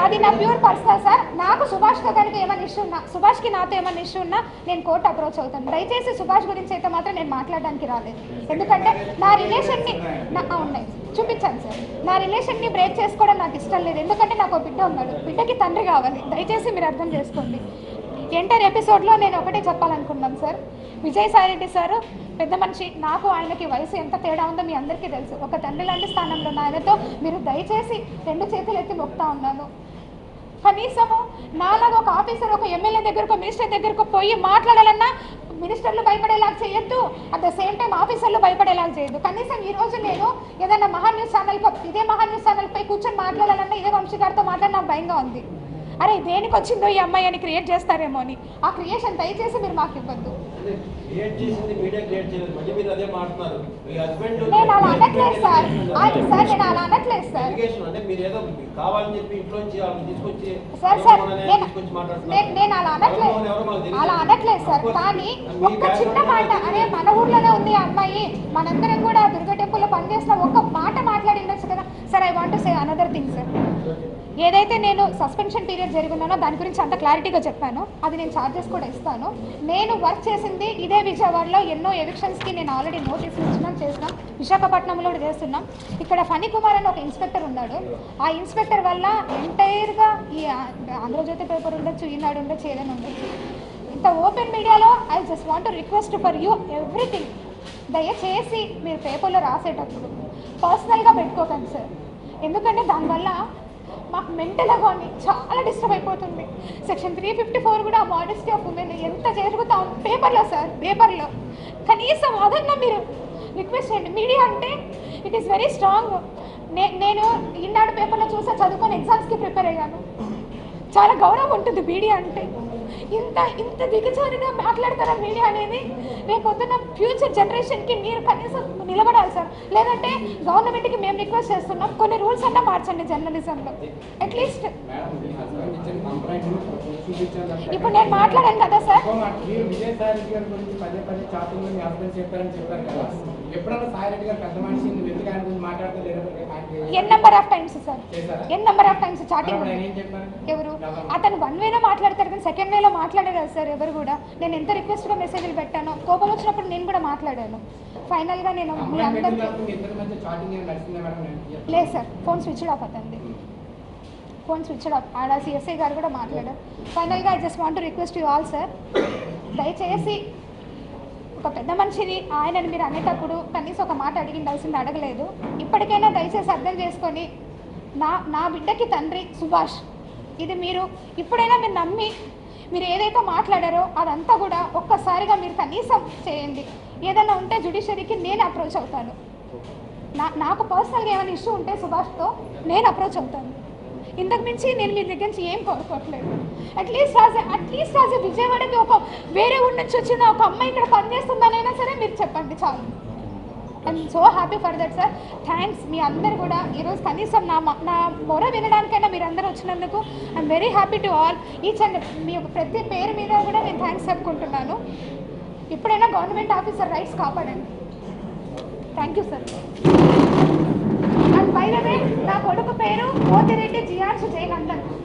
అది నా ప్యూర్ పర్సనల్ సార్. నాకు సుభాష్తో కనుక ఏమైనా ఇష్యూ ఉన్నా, సుభాష్కి నాతో ఏమైనా ఇష్యూ ఉన్నా నేను కోర్టు అప్రోచ్ అవుతాను. దయచేసి సుభాష్ గురించి అయితే మాత్రం నేను మాట్లాడడానికి రాలేదు. ఎందుకంటే నా రిలేషన్ని ఉన్నాయి చూపించాను సార్. నా రిలేషన్ని బ్రేక్ చేసుకోవడం నాకు ఇష్టం లేదు. ఎందుకంటే నాకు ఒక బిడ్డ ఉన్నాడు, బిడ్డకి తండ్రి కావాలి. దయచేసి మీరు అర్థం చేసుకోండి. ఎంటర్ ఎపిసోడ్లో నేను ఒకటే చెప్పాలనుకున్నాను సార్. విజయసాయిరెడ్డి సార్ పెద్ద మనిషి, నాకు ఆయనకి వయసు ఎంత తేడా ఉందో మీ అందరికీ తెలుసు. ఒక తండ్రి లాంటి స్థానంలో ఉన్న ఆయనతో మీరు దయచేసి 2 చేతులు ఎత్తి మొక్కుతా ఉన్నాను. కనీసము నాలాగా ఒక ఆఫీసర్ ఒక ఎమ్మెల్యే దగ్గరకు మినిస్టర్ దగ్గరకు పోయి మాట్లాడాలన్నా మినిస్టర్లు భయపడేలాగా చేయొద్దు, అట్ ద సేమ్ టైం ఆఫీసర్లు భయపడేలాగా చేయొద్దు. కనీసం ఈరోజు నేను ఏదైనా మహాన్యూస్ ఛానల్ ఇదే మహాన్యూస్ ఛానల్పై కూర్చొని మాట్లాడాలన్నా ఇదే వంశీ గారితో మాట్లాడి నాకు భయంగా ఉంది. అరే దేనికి వచ్చిందో ఈ అమ్మాయి అని క్రియేట్ చేస్తారేమో అని. ఆ క్రియేషన్ దయచేసి మీరు మాకు ఇవ్వద్దు. నేను అలా అనట్లేదు సార్. సార్ నేను అలా అనట్లేదు సార్. సార్ నేను అలా అనట్లేదు సార్. కానీ ఒక్క చిన్న మాట, అరే మన ఊర్లోనే ఉంది ఆ అమ్మాయి, మనందరం కూడా దుర్గా టెంపుల్లో పనిచేసిన ఒక్క మాట మాట్లాడి ఉండొచ్చు కదా sir. I want to say another thing sir. ఏదైతే నేను సస్పెన్షన్ పీరియడ్ జరిగినానో దాని గురించి అంత క్లారిటీగా చెప్పాను. అది నేను ఛార్జెస్ కూడా ఇస్తాను. నేను వర్క్ చేసింది ఇదే విజయవాడలో ఎన్నో ఎవిక్షన్స్కి నేను ఆల్రెడీ నోటీసులు చేసినాం. విశాఖపట్నంలో కూడా చేస్తున్నాం. ఇక్కడ ఫణి కుమార్ అని ఒక ఇన్స్పెక్టర్ ఉన్నాడు. ఆ ఇన్స్పెక్టర్ వల్ల ఎంటైర్గా ఈ ఆంధ్రజ్యోతి పేపర్ ఉండొచ్చు, ఈనాడు ఉండొచ్చు, ఏదైనా ఉండొచ్చు, ఇంత ఓపెన్ మీడియాలో I just want to request for you everything. దయచేసి మీరు పేపర్లో రాసేటప్పుడు పర్సనల్గా పెట్టుకోకండి సార్. ఎందుకంటే దానివల్ల మాకు మెంటల్గా కానీ చాలా డిస్టర్బ్ అయిపోతుంది. సెక్షన్ 354 కూడా మోడెస్టీ ఆఫ్ ఉమెన్ ఎంత జరుగుతా ఉంది పేపర్లో సార్. పేపర్లో కనీసం అదన్నా మీరు రిక్వెస్ట్ చేయండి. మీడియా అంటే ఇట్ ఈస్ వెరీ స్ట్రాంగ్. నేను ఈనాడు పేపర్లో చూసా, చదువుకొని ఎగ్జామ్స్కి ప్రిపేర్ అయ్యాను. చాలా గౌరవం ఉంటుంది మీడియా అంటే. ఇంత దిగజారుగా మాట్లాడతారా మీడియా అనేది? రేపు పొద్దున్న ఫ్యూచర్ జనరేషన్కి మీరు కనీసం నిలబడాలి సార్. లేదంటే గవర్నమెంట్కి మేము రిక్వెస్ట్ చేస్తున్నాం, కొన్ని రూల్స్ అన్నా మార్చండి జర్నలిజంలో అట్లీస్ట్. ఇప్పుడు నేను మాట్లాడాను కదా sir. N number of times sir, N number of times chatting. ఎవరు అతను 1 వేలో మాట్లాడతారు కానీ 2nd వేలో మాట్లాడారు సార్ ఎవరు కూడా. నేను ఎంత రిక్వెస్ట్గా మెసేజ్లు పెట్టాను, కోపం వచ్చినప్పుడు నేను కూడా మాట్లాడాను. ఫైనల్గా నేను మీ అందరికీ లేదు సార్, ఫోన్ స్విచ్డ్ ఆఫ్ అవుతుంది. Phone switched off. ఆడ సిఎస్ఐ గారు కూడా మాట్లాడారు. ఫైనల్గా I just want to request you all sir, దయచేసి ఒక పెద్ద మనిషిని ఆయనని మీరు అనేటప్పుడు కనీసం ఒక మాట అడిగిండాల్సింది అడగలేదు. ఇప్పటికైనా దయచేసి అర్థం చేసుకొని నా బిడ్డకి తండ్రి సుభాష్, ఇది మీరు ఇప్పుడైనా మీరు నమ్మి మీరు ఏదైతే మాట్లాడారో అదంతా కూడా ఒక్కసారిగా మీరు కనీసం చేయండి. ఏదైనా ఉంటే జ్యుడిషియరీకి నేను అప్రోచ్ అవుతాను. నాకు పర్సనల్గా ఏమైనా ఇష్యూ ఉంటే సుభాష్తో నేను అప్రోచ్ అవుతాను. ఇంతకు మించి నేను మీ దగ్గర నుంచి ఏం కోరుకోవట్లేదు. అట్లీస్ట్ రాజే విజయవాడకి ఒక వేరే ఊరి నుంచి వచ్చిన ఒక అమ్మాయి ఇక్కడ పనిచేస్తుందనైనా సరే మీరు చెప్పండి చాలు. I'm so happy for that sir. Thanks. మీ అందరు కూడా ఈరోజు కనీసం నా మొర వినడానికైనా మీరు అందరూ వచ్చినందుకు I'm very happy to all. Each and మీ ప్రతి పేరు మీద కూడా నేను థ్యాంక్స్ చెప్పుకుంటున్నాను. ఇప్పుడైనా గవర్నమెంట్ ఆఫీసర్ రైట్స్ కాపాడండి. Thank you sir. And by the way నా కొడుకు పేరు పోతిరెడ్డి జియాన్స్ జయనందన్.